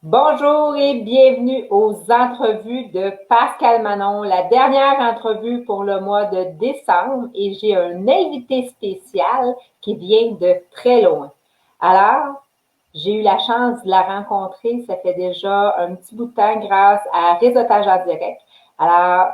Bonjour et bienvenue aux entrevues de Pascal Manon, la dernière entrevue pour le mois de décembre et j'ai un invité spécial qui vient de très loin. Alors, j'ai eu la chance de la rencontrer, ça fait déjà un petit bout de temps grâce à Réseautage en direct. Alors,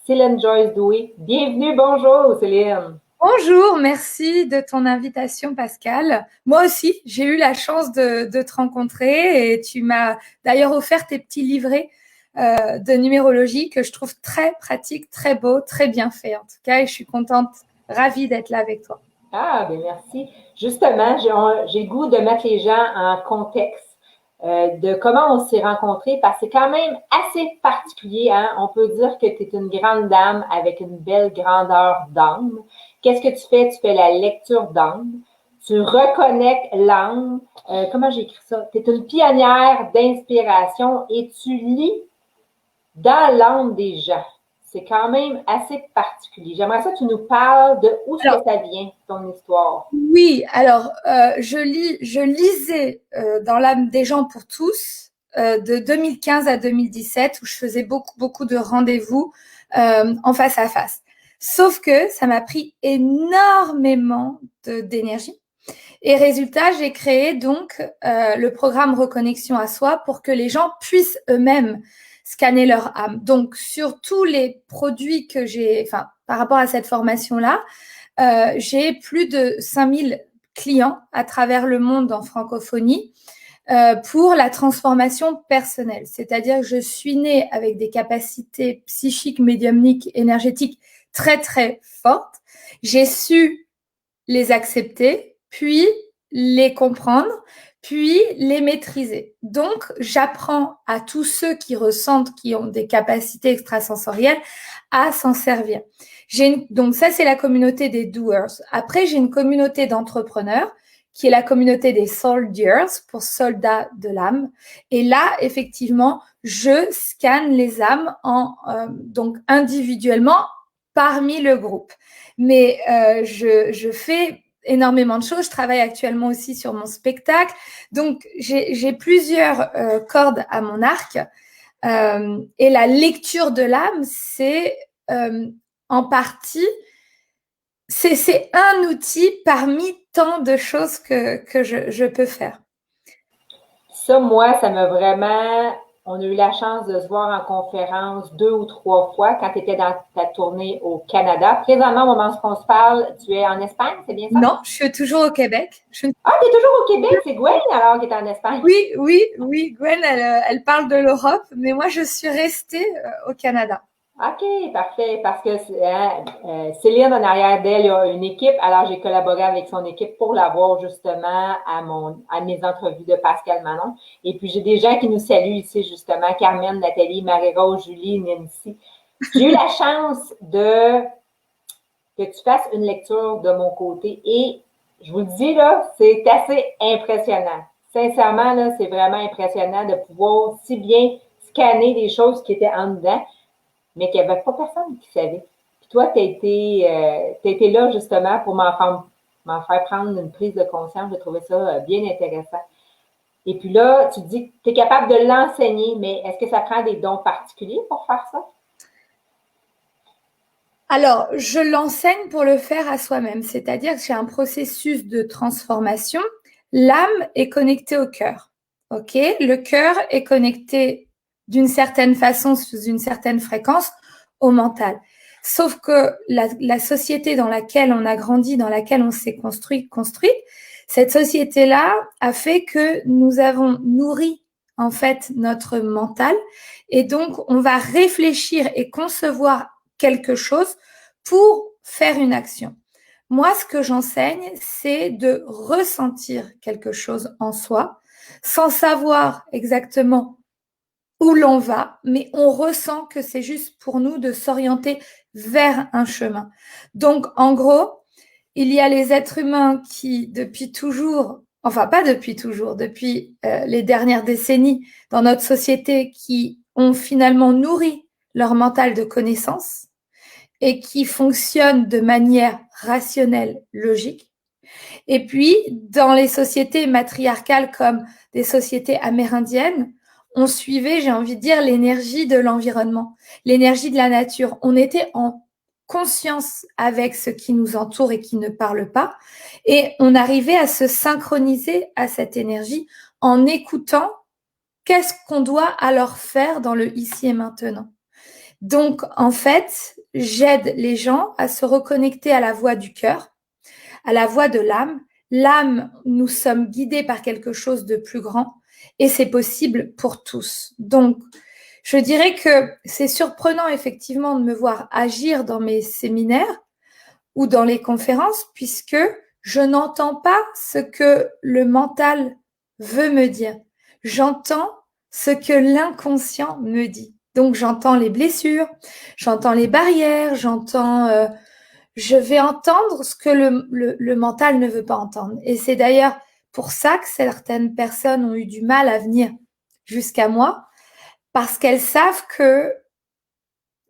Céline Joyce Doué, bienvenue, bonjour Céline. Bonjour, merci de ton invitation, Pascal. Moi aussi, j'ai eu la chance de te rencontrer et tu m'as d'ailleurs offert tes petits livrets de numérologie que je trouve très pratiques, très beaux, très bien faits en tout cas et je suis contente, ravie d'être là avec toi. Ah, bien merci. Justement, j'ai le goût de mettre les gens en contexte de comment on s'est rencontrés parce que c'est quand même assez particulier. Hein? On peut dire que tu es une grande dame avec une belle grandeur d'âme. Qu'est-ce que tu fais? Tu fais la lecture d'âme. Tu reconnectes l'âme. Comment j'écris ça? Tu es une pionnière d'inspiration et tu lis dans l'âme des gens. C'est quand même assez particulier. J'aimerais ça que tu nous parles de où est-ce Alors, que ça vient, ton histoire. oui, alors je lisais dans l'âme des gens pour tous de 2015 à 2017 où je faisais beaucoup de rendez-vous en face à face. Sauf que ça m'a pris énormément d'énergie. Et résultat, j'ai créé donc le programme Reconnexion à soi pour que les gens puissent eux-mêmes scanner leur âme. Donc sur tous les produits que j'ai, enfin par rapport à cette formation-là, j'ai plus de 5000 clients à travers le monde en francophonie pour la transformation personnelle. C'est-à-dire que je suis née avec des capacités psychiques, médiumniques, énergétiques très fortes. J'ai su les accepter, puis les comprendre, puis les maîtriser. Donc, j'apprends à tous ceux qui ressentent, qui ont des capacités extrasensorielles, à s'en servir. Donc ça, c'est la communauté des doers. Après, j'ai une communauté d'entrepreneurs qui est la communauté des soldiers, pour soldats de l'âme. Et là, effectivement, je scanne les âmes donc individuellement parmi le groupe. Mais je fais énormément de choses. Je travaille actuellement aussi sur mon spectacle. Donc, j'ai plusieurs cordes à mon arc. Et la lecture de l'âme, c'est en partie, c'est un outil parmi tant de choses que je peux faire. Ça, moi, ça m'a vraiment. On a eu la chance de se voir en conférence 2 ou 3 fois quand tu étais dans ta tournée au Canada. Présentement, au moment où on se parle, tu es en Espagne, c'est bien ça? Non, je suis toujours au Québec. Ah, tu es toujours au Québec, c'est Gwen alors qui est en Espagne. Oui, Gwen, elle parle de l'Europe, mais moi, je suis restée au Canada. OK, parfait. Parce que hein, Céline, en arrière d'elle, il y a une équipe. Alors, j'ai collaboré avec son équipe pour l'avoir justement à mes entrevues de Pascal Manon. Et puis, j'ai des gens qui nous saluent ici, justement. Carmen, Nathalie, Marie-Rose, Julie, Nancy. J'ai eu la chance que tu fasses une lecture de mon côté. Et je vous le dis, là, c'est assez impressionnant. Sincèrement, là, c'est vraiment impressionnant de pouvoir si bien scanner des choses qui étaient en dedans mais qu'il n'y avait pas personne qui savait. Puis toi, t'as été là justement pour m'en faire prendre une prise de conscience. J'ai trouvé ça bien intéressant. Et puis là, tu dis que tu es capable de l'enseigner, mais est-ce que ça prend des dons particuliers pour faire ça? Alors, je l'enseigne pour le faire à soi-même, c'est-à-dire que j'ai un processus de transformation. L'âme est connectée au cœur. OK? Le cœur est connecté d'une certaine façon, sous une certaine fréquence, au mental. Sauf que la société dans laquelle on a grandi, dans laquelle on s'est construit, cette société-là a fait que nous avons nourri en fait notre mental et donc on va réfléchir et concevoir quelque chose pour faire une action. Moi, ce que j'enseigne, c'est de ressentir quelque chose en soi, sans savoir exactement où l'on va, mais on ressent que c'est juste pour nous de s'orienter vers un chemin. Donc, en gros, il y a les êtres humains qui, depuis toujours, enfin pas depuis toujours, depuis les dernières décennies dans notre société, qui ont finalement nourri leur mental de connaissances et qui fonctionnent de manière rationnelle, logique. Et puis, dans les sociétés matriarcales comme des sociétés amérindiennes, on suivait, j'ai envie de dire, l'énergie de l'environnement, l'énergie de la nature. On était en conscience avec ce qui nous entoure et qui ne parle pas, et on arrivait à se synchroniser à cette énergie en écoutant qu'est-ce qu'on doit alors faire dans le ici et maintenant. Donc, en fait, j'aide les gens à se reconnecter à la voix du cœur, à la voix de l'âme. L'âme, nous sommes guidés par quelque chose de plus grand et c'est possible pour tous. Donc, je dirais que c'est surprenant effectivement de me voir agir dans mes séminaires ou dans les conférences puisque je n'entends pas ce que le mental veut me dire. J'entends ce que l'inconscient me dit. Donc j'entends les blessures, j'entends les barrières, je vais entendre ce que le mental ne veut pas entendre. Et c'est d'ailleurs pour ça que certaines personnes ont eu du mal à venir jusqu'à moi, parce qu'elles savent que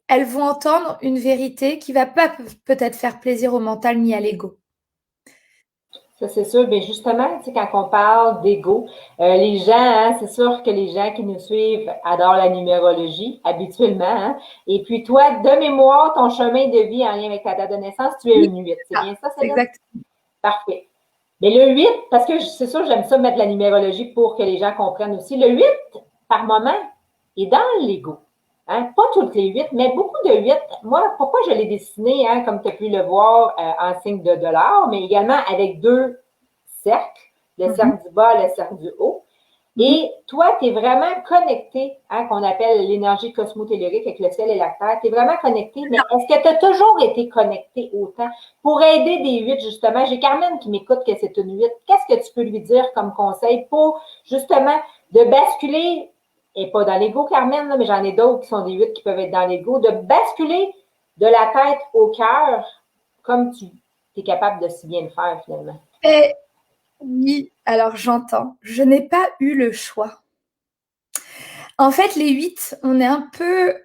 elles vont entendre une vérité qui va pas peut-être faire plaisir au mental ni à l'ego. Ça, c'est sûr. Mais justement, tu sais, quand on parle d'ego, les gens, hein, c'est sûr que les gens qui nous suivent adorent la numérologie, habituellement. Hein. Et puis toi, de mémoire, ton chemin de vie en lien avec ta date de naissance, tu es une 8. C'est bien ça, Céline? Exact. Parfait. Mais le 8, parce que c'est sûr, j'aime ça mettre la numérologie pour que les gens comprennent aussi. Le 8, par moment, est dans l'ego. Hein? Pas toutes les 8, mais beaucoup de 8. Moi, pourquoi je l'ai dessiné, hein, comme tu as pu le voir, en signe de dollar, mais également avec deux cercles, le cercle du bas, le cercle du haut. Et toi, tu es vraiment connecté, hein, qu'on appelle l'énergie cosmotellurique avec le ciel et la terre. Tu es vraiment connecté, mais est-ce que tu as toujours été connecté autant pour aider des 8, justement? J'ai Carmen qui m'écoute que c'est une 8. Qu'est-ce que tu peux lui dire comme conseil pour, justement, de basculer, et pas dans l'ego, Carmen, là, mais j'en ai d'autres qui sont des 8 qui peuvent être dans l'ego, de basculer de la tête au cœur comme tu es capable de si bien le faire, finalement? Et oui, alors j'entends. Je n'ai pas eu le choix. En fait, les 8, on est un peu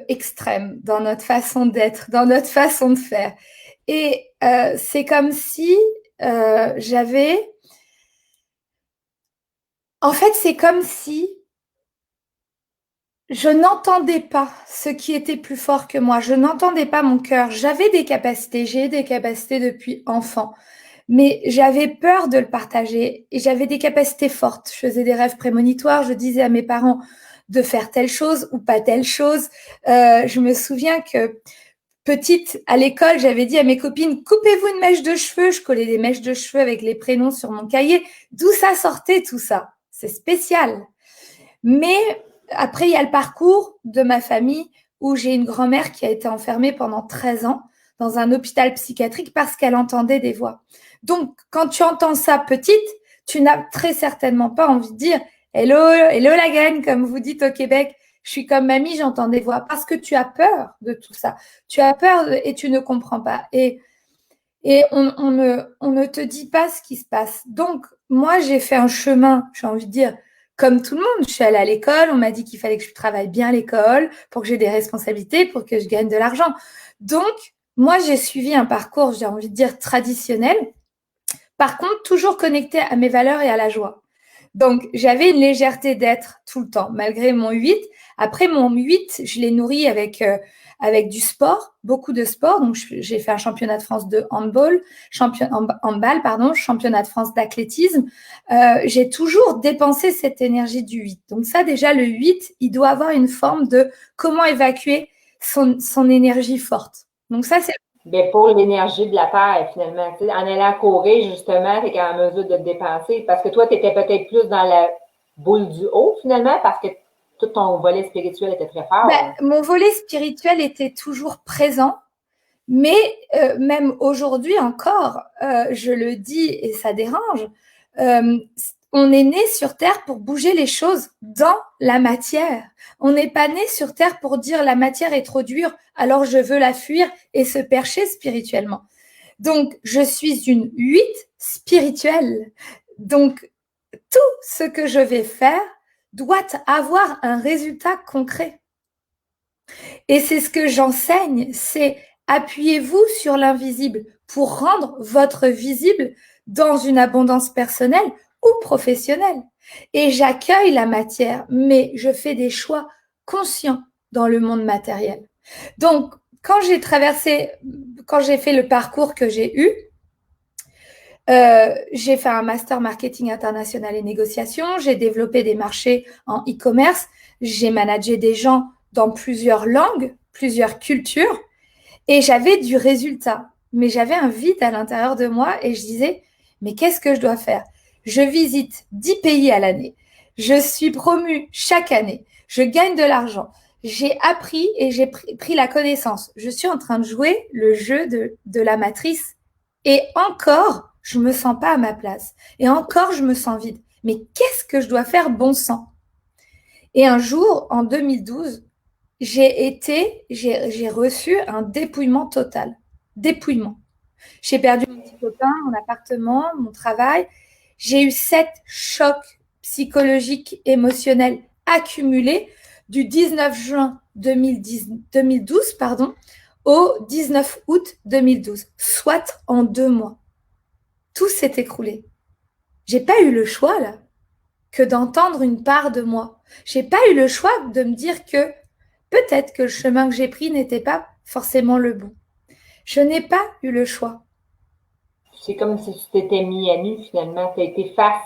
extrême dans notre façon d'être, dans notre façon de faire. Et c'est comme si j'avais... En fait, c'est comme si je n'entendais pas ce qui était plus fort que moi. Je n'entendais pas mon cœur. J'avais des capacités, j'ai des capacités depuis enfant. Mais j'avais peur de le partager et j'avais des capacités fortes. Je faisais des rêves prémonitoires, je disais à mes parents de faire telle chose ou pas telle chose. Je me souviens que petite, à l'école, j'avais dit à mes copines, coupez-vous une mèche de cheveux. Je collais des mèches de cheveux avec les prénoms sur mon cahier. D'où ça sortait tout ça? C'est spécial. Mais après, il y a le parcours de ma famille où j'ai une grand-mère qui a été enfermée pendant 13 ans dans un hôpital psychiatrique parce qu'elle entendait des voix. Donc, quand tu entends ça petite, tu n'as très certainement pas envie de dire « Hello, hello la gang », comme vous dites au Québec. Je suis comme mamie, j'entends des voix parce que tu as peur de tout ça. Tu as peur et tu ne comprends pas. Et on ne te dit pas ce qui se passe. Donc, moi, j'ai fait un chemin, j'ai envie de dire, comme tout le monde. Je suis allée à l'école, on m'a dit qu'il fallait que je travaille bien à l'école pour que j'ai des responsabilités, pour que je gagne de l'argent. Donc, moi, j'ai suivi un parcours, j'ai envie de dire, traditionnel. Par contre, toujours connecté à mes valeurs et à la joie. Donc, j'avais une légèreté d'être tout le temps, malgré mon 8. Après mon 8, je l'ai nourri avec du sport, beaucoup de sport. Donc, j'ai fait un championnat de France de handball, championnat de France d'athlétisme. J'ai toujours dépensé cette énergie du 8. Donc ça, déjà, le 8, il doit avoir une forme de comment évacuer son énergie forte. Donc ça, c'est... Ben pour l'énergie de la Terre, finalement. Tu sais, en allant courir, justement, tu es en mesure de te dépenser. Parce que toi, tu étais peut-être plus dans la boule du haut, finalement, parce que tout ton volet spirituel était très fort. Mon volet spirituel était toujours présent. Mais même aujourd'hui encore, je le dis et ça dérange, on est né sur Terre pour bouger les choses dans la matière. On n'est pas né sur Terre pour dire la matière est trop dure, alors je veux la fuir et se percher spirituellement. Donc, je suis une 8 spirituelle. Donc, tout ce que je vais faire doit avoir un résultat concret. Et c'est ce que j'enseigne, c'est appuyez-vous sur l'invisible pour rendre votre visible dans une abondance personnelle ou professionnelle. Et j'accueille la matière, mais je fais des choix conscients dans le monde matériel. Donc, quand j'ai fait le parcours que j'ai eu, j'ai fait un master marketing international et négociation, j'ai développé des marchés en e-commerce, j'ai managé des gens dans plusieurs langues, plusieurs cultures, et j'avais du résultat. Mais j'avais un vide à l'intérieur de moi et je disais, mais qu'est-ce que je dois faire? Je visite 10 pays à l'année, je suis promue chaque année, je gagne de l'argent, j'ai appris et j'ai pris la connaissance. Je suis en train de jouer le jeu de la matrice et encore, je me sens pas à ma place. Et encore, je me sens vide. Mais qu'est-ce que je dois faire, bon sang? Et un jour, en 2012, j'ai reçu un dépouillement total. Dépouillement. J'ai perdu mon petit copain, mon appartement, mon travail. J'ai eu 7 chocs psychologiques, émotionnels accumulés du 19 juin 2012 au 19 août 2012, soit en 2 mois. Tout s'est écroulé. J'ai pas eu le choix là que d'entendre une part de moi. J'ai pas eu le choix de me dire que peut-être que le chemin que j'ai pris n'était pas forcément le bon. Je n'ai pas eu le choix. C'est comme si tu t'étais mis à nu finalement. Tu as été face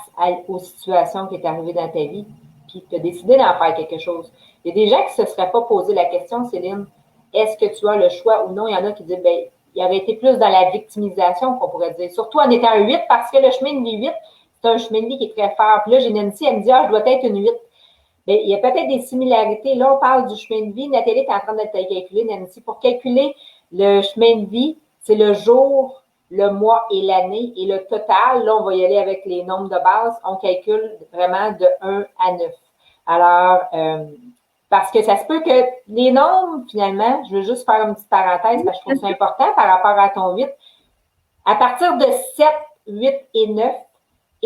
aux situations qui étaient arrivées dans ta vie, puis tu as décidé d'en faire quelque chose. Il y a des gens qui ne se seraient pas posé la question, Céline, est-ce que tu as le choix ou non? Il y en a qui disent, ben, il avait été plus dans la victimisation, qu'on pourrait dire. Surtout en étant un 8, parce que le chemin de vie 8, c'est un chemin de vie qui est très fort. Puis là, j'ai Nancy, elle me dit, ah, je dois être une 8. Bien, il y a peut-être des similarités. Là, on parle du chemin de vie. Nathalie est en train de te calculer, Nancy. Pour calculer le chemin de vie, c'est le jour, le mois et l'année. Et le total, là, on va y aller avec les nombres de base. On calcule vraiment de 1 à 9. Alors, parce que ça se peut que les nombres, finalement, je veux juste faire une petite parenthèse parce que je trouve ça important par rapport à ton 8. À partir de 7, 8 et 9,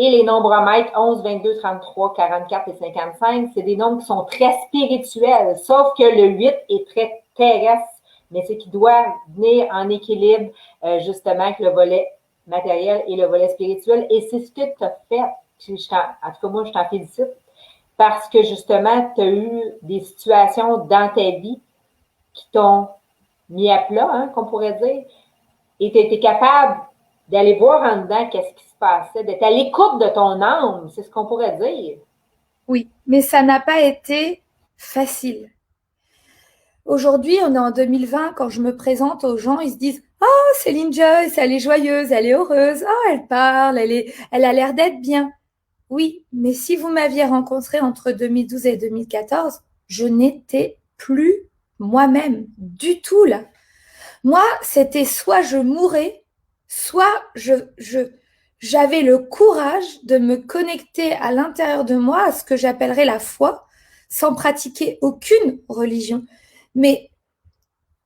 et les nombres maîtres 11, 22, 33, 44 et 55, c'est des nombres qui sont très spirituels, sauf que le 8 est très terrestre, mais c'est qu'il doit venir en équilibre justement avec le volet matériel et le volet spirituel. Et c'est ce que tu as fait. En tout cas, moi, je t'en félicite parce que justement, tu as eu des situations dans ta vie qui t'ont mis à plat, hein, qu'on pourrait dire, et tu as été capable d'aller voir en dedans qu'est-ce qui se passait, d'être à l'écoute de ton âme, c'est ce qu'on pourrait dire. Oui, mais ça n'a pas été facile. Aujourd'hui, on est en 2020, quand je me présente aux gens, ils se disent « Oh, Céline Joyce, elle est joyeuse, elle est heureuse, oh, elle parle, elle a l'air d'être bien. » Oui, mais si vous m'aviez rencontrée entre 2012 et 2014, je n'étais plus moi-même du tout là. Moi, c'était soit je mourais, soit j'avais le courage de me connecter à l'intérieur de moi à ce que j'appellerais la foi, sans pratiquer aucune religion. Mais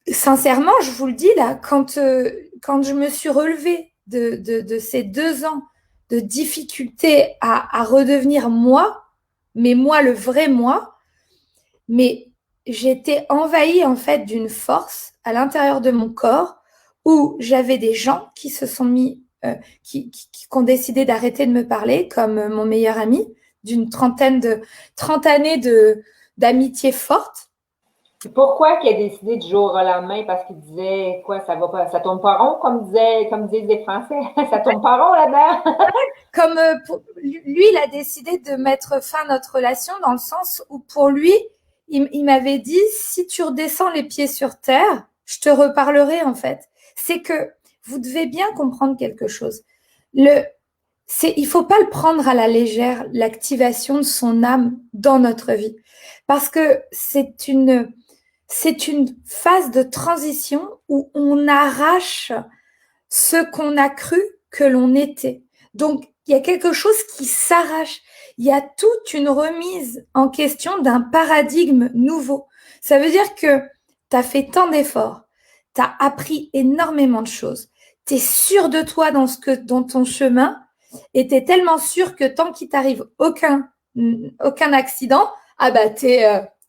sincèrement, je vous le dis là, quand je me suis relevée de ces 2 ans de difficulté à redevenir moi, mais moi, le vrai moi, mais j'étais envahie en fait d'une force à l'intérieur de mon corps où j'avais des gens qui se sont mis, qui ont décidé d'arrêter de me parler, comme mon meilleur ami, d'une 30 années d'amitié forte. Et pourquoi qu'il a décidé du jour au lendemain? Parce qu'il disait, quoi, ça va pas, ça tourne pas rond, comme disent les Français. Ça tourne pas rond là-dedans. Comme lui, il a décidé de mettre fin à notre relation dans le sens où pour lui, il m'avait dit, si tu redescends les pieds sur terre, je te reparlerai en fait. C'est que vous devez bien comprendre quelque chose. Il faut pas le prendre à la légère, l'activation de son âme dans notre vie. Parce que c'est une phase de transition où on arrache ce qu'on a cru que l'on était. Donc, il y a quelque chose qui s'arrache. Il y a toute une remise en question d'un paradigme nouveau. Ça veut dire que tu as fait tant d'efforts, tu as appris énormément de choses, tu es sûr de toi dans ton chemin et tu es tellement sûr que tant qu'il t'arrive aucun accident, ah bah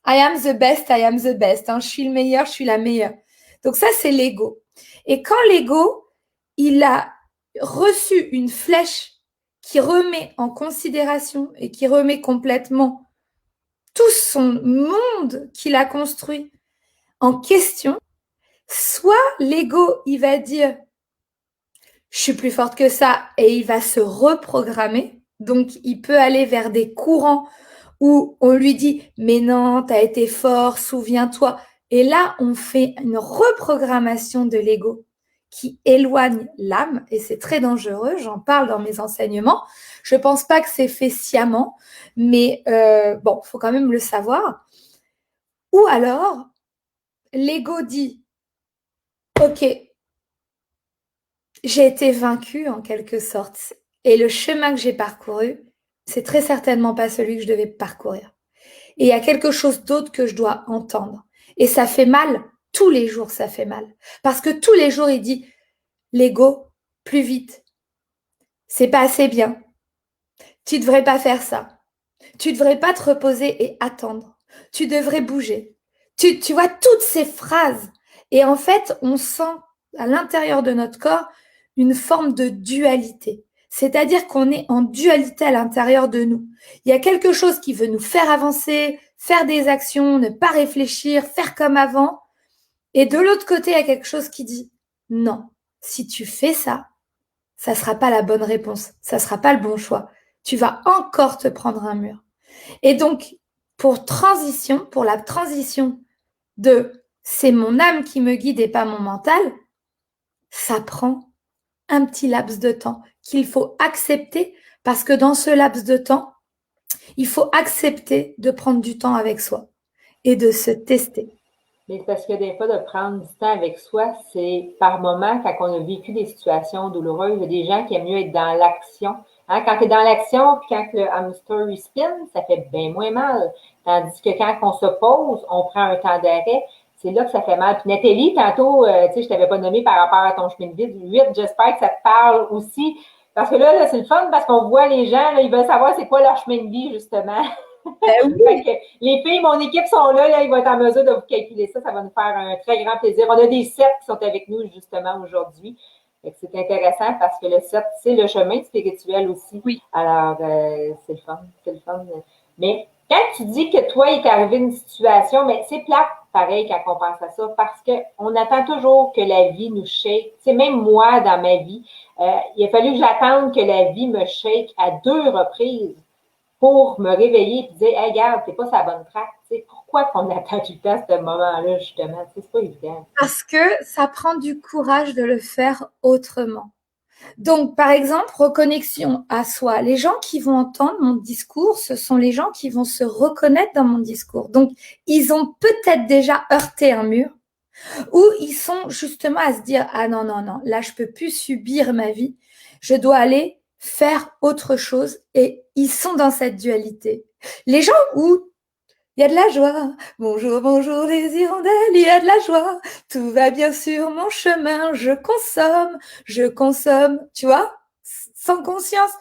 I am the best, I am the best. Hein, je suis le meilleur, je suis la meilleure. Donc ça, c'est l'ego. Et quand l'ego, il a reçu une flèche qui remet en considération et qui remet complètement tout son monde qu'il a construit en question, soit l'ego, il va dire je suis plus forte que ça et il va se reprogrammer. Donc, il peut aller vers des courants où on lui dit mais non, tu as été fort, souviens-toi. Et là, on fait une reprogrammation de l'ego qui éloigne l'âme et c'est très dangereux. J'en parle dans mes enseignements. Je ne pense pas que c'est fait sciemment, mais bon, il faut quand même le savoir. Ou alors, l'ego dit ok, j'ai été vaincue en quelque sorte. Et le chemin que j'ai parcouru, c'est très certainement pas celui que je devais parcourir. Et il y a quelque chose d'autre que je dois entendre. Et ça fait mal. Tous les jours, ça fait mal. Parce que tous les jours, il dit, l'ego, plus vite. C'est pas assez bien. Tu devrais pas faire ça. Tu devrais pas te reposer et attendre. Tu devrais bouger. Tu vois toutes ces phrases. Et en fait, on sent à l'intérieur de notre corps une forme de dualité. C'est-à-dire qu'on est en dualité à l'intérieur de nous. Il y a quelque chose qui veut nous faire avancer, faire des actions, ne pas réfléchir, faire comme avant. Et de l'autre côté, il y a quelque chose qui dit non, si tu fais ça, ça sera pas la bonne réponse, ça sera pas le bon choix. Tu vas encore te prendre un mur. Et donc, pour la transition de c'est mon âme qui me guide et pas mon mental, ça prend un petit laps de temps qu'il faut accepter parce que dans ce laps de temps, il faut accepter de prendre du temps avec soi et de se tester. Mais c'est parce que des fois, de prendre du temps avec soi, c'est par moment, quand on a vécu des situations douloureuses, il y a des gens qui aiment mieux être dans l'action. Hein, quand tu es dans l'action, puis quand le hamster il spin, ça fait bien moins mal. Tandis que quand on se pose, on prend un temps d'arrêt, c'est là que ça fait mal. Puis Nathalie, tantôt, tu sais, je t'avais pas nommé par rapport à ton chemin de vie du 8, j'espère que ça te parle aussi. Parce que là c'est le fun parce qu'on voit les gens, là, ils veulent savoir c'est quoi leur chemin de vie, justement. Fait que les filles, mon équipe sont là, ils vont être en mesure de vous calculer ça. Ça va nous faire un très grand plaisir. On a des 7 qui sont avec nous justement aujourd'hui. C'est intéressant parce que le 7, c'est le chemin spirituel aussi. Oui. Alors, c'est le fun, c'est le fun. Mais quand tu dis que toi, il t'est arrivé une situation, mais c'est plate, pareil, quand on pense à ça, parce qu'on attend toujours que la vie nous shake. C'est même moi, dans ma vie, il a fallu que j'attende que la vie me shake à 2 reprises pour me réveiller et dire, hey, regarde, t'es pas sur la bonne track. T'sais, pourquoi qu'on attend tout le temps ce moment-là, justement? C'est pas évident. Parce que ça prend du courage de le faire autrement. Donc, par exemple, reconnexion à soi. Les gens qui vont entendre mon discours, ce sont les gens qui vont se reconnaître dans mon discours. Donc, ils ont peut-être déjà heurté un mur ou ils sont justement à se dire, ah non, non, non, là, je peux plus subir ma vie. Je dois aller faire autre chose et ils sont dans cette dualité. Les gens où il y a de la joie. Bonjour, bonjour les hirondelles, il y a de la joie. Tout va bien sur mon chemin, je consomme, tu vois, sans conscience.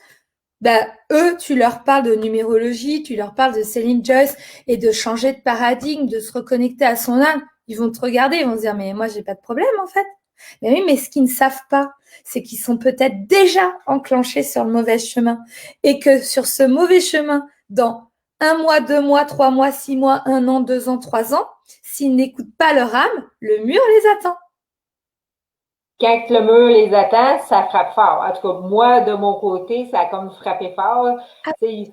Ben, eux, tu leur parles de numérologie, tu leur parles de Céline Joyce et de changer de paradigme, de se reconnecter à son âme. Ils vont te regarder, ils vont se dire, mais moi, j'ai pas de problème, en fait. Mais oui, mais ce qu'ils ne savent pas, c'est qu'ils sont peut-être déjà enclenchés sur le mauvais chemin et que sur ce mauvais chemin, dans 1 mois, 2 mois, 3 mois, 6 mois, 1 an, 2 ans, 3 ans, s'ils n'écoutent pas leur âme, le mur les attend. Quand le mur les attend, ça frappe fort. En tout cas, moi, de mon côté, ça a comme frappé fort. T'sais,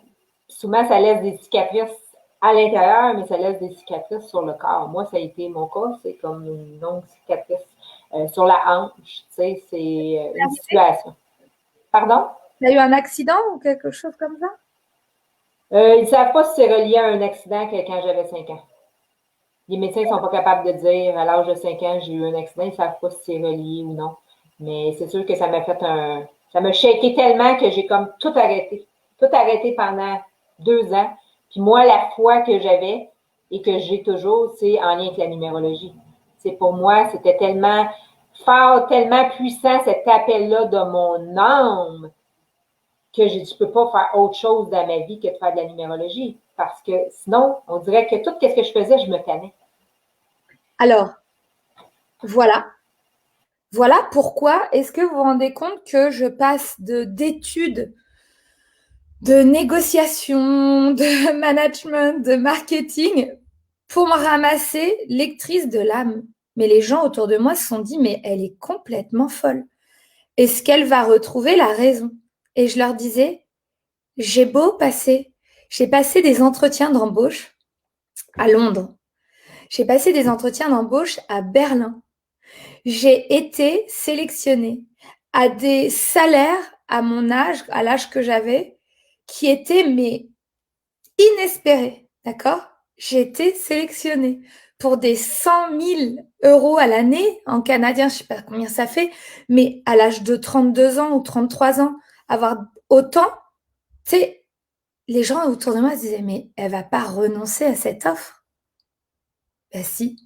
souvent, ça laisse des cicatrices à l'intérieur, mais ça laisse des cicatrices sur le corps. Moi, ça a été mon cas, c'est comme une longue cicatrice sur la hanche. C'est une situation. Pardon? Il y a eu un accident ou quelque chose comme ça? Ils ne savent pas si c'est relié à un accident que quand j'avais 5 ans. Les médecins ne sont pas capables de dire à l'âge de 5 ans, j'ai eu un accident, ils ne savent pas si c'est relié ou non. Mais c'est sûr que ça m'a fait ça m'a shaké tellement que j'ai comme tout arrêté. Tout arrêté pendant 2 ans. Puis moi, la foi que j'avais et que j'ai toujours, c'est en lien avec la numérologie. C'est pour moi, c'était tellement fort, tellement puissant cet appel-là de mon âme que je ne peux pas faire autre chose dans ma vie que de faire de la numérologie. Parce que sinon, on dirait que tout ce que je faisais, je me tannais. Alors, voilà. Voilà pourquoi est-ce que vous vous rendez compte que je passe d'études de négociation, de management, de marketing pour me ramasser lectrice de l'âme. Mais les gens autour de moi se sont dit, mais elle est complètement folle. Est-ce qu'elle va retrouver la raison? Et je leur disais, j'ai passé des entretiens d'embauche à Londres. J'ai passé des entretiens d'embauche à Berlin. J'ai été sélectionnée à des salaires à mon âge, à l'âge que j'avais, qui étaient mais inespérés, d'accord? J'ai été sélectionnée pour des 100 000 euros à l'année en canadien, je ne sais pas combien ça fait, mais à l'âge de 32 ans ou 33 ans, avoir autant, tu sais, les gens autour de moi se disaient, mais elle va pas renoncer à cette offre. Ben si.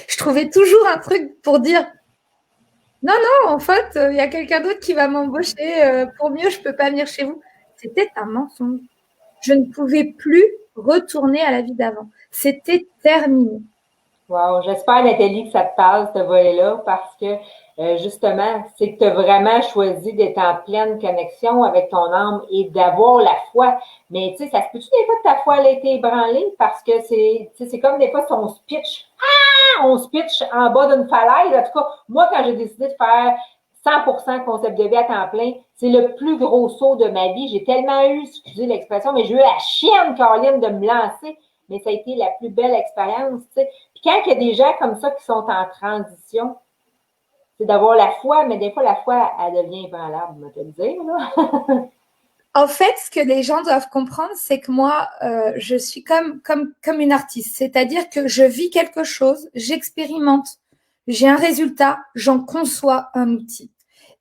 Je trouvais toujours un truc pour dire, non, en fait, il y a quelqu'un d'autre qui va m'embaucher. Pour mieux, je peux pas venir chez vous. C'était un mensonge. Je ne pouvais plus retourner à la vie d'avant. C'était terminé. Wow, j'espère, Nathalie, que ça te parle, ce volet-là, parce que justement, c'est que tu as vraiment choisi d'être en pleine connexion avec ton âme et d'avoir la foi. Mais tu sais, ça se peut-tu des fois que ta foi elle a été ébranlée parce que c'est comme des fois si on se pitch en bas d'une falaise. En tout cas, moi, quand j'ai décidé de faire 100% concept de vie à temps plein, c'est le plus gros saut de ma vie. J'ai tellement eu, excusez l'expression, mais j'ai eu la chienne, Caroline, de me lancer. Mais ça a été la plus belle expérience, tu sais. Puis quand il y a des gens comme ça qui sont en transition, c'est d'avoir la foi, mais des fois, la foi, elle devient ébranlable, on va te le dire, là. En fait, ce que les gens doivent comprendre, c'est que moi, je suis comme une artiste. C'est-à-dire que je vis quelque chose, j'expérimente, j'ai un résultat, j'en conçois un outil.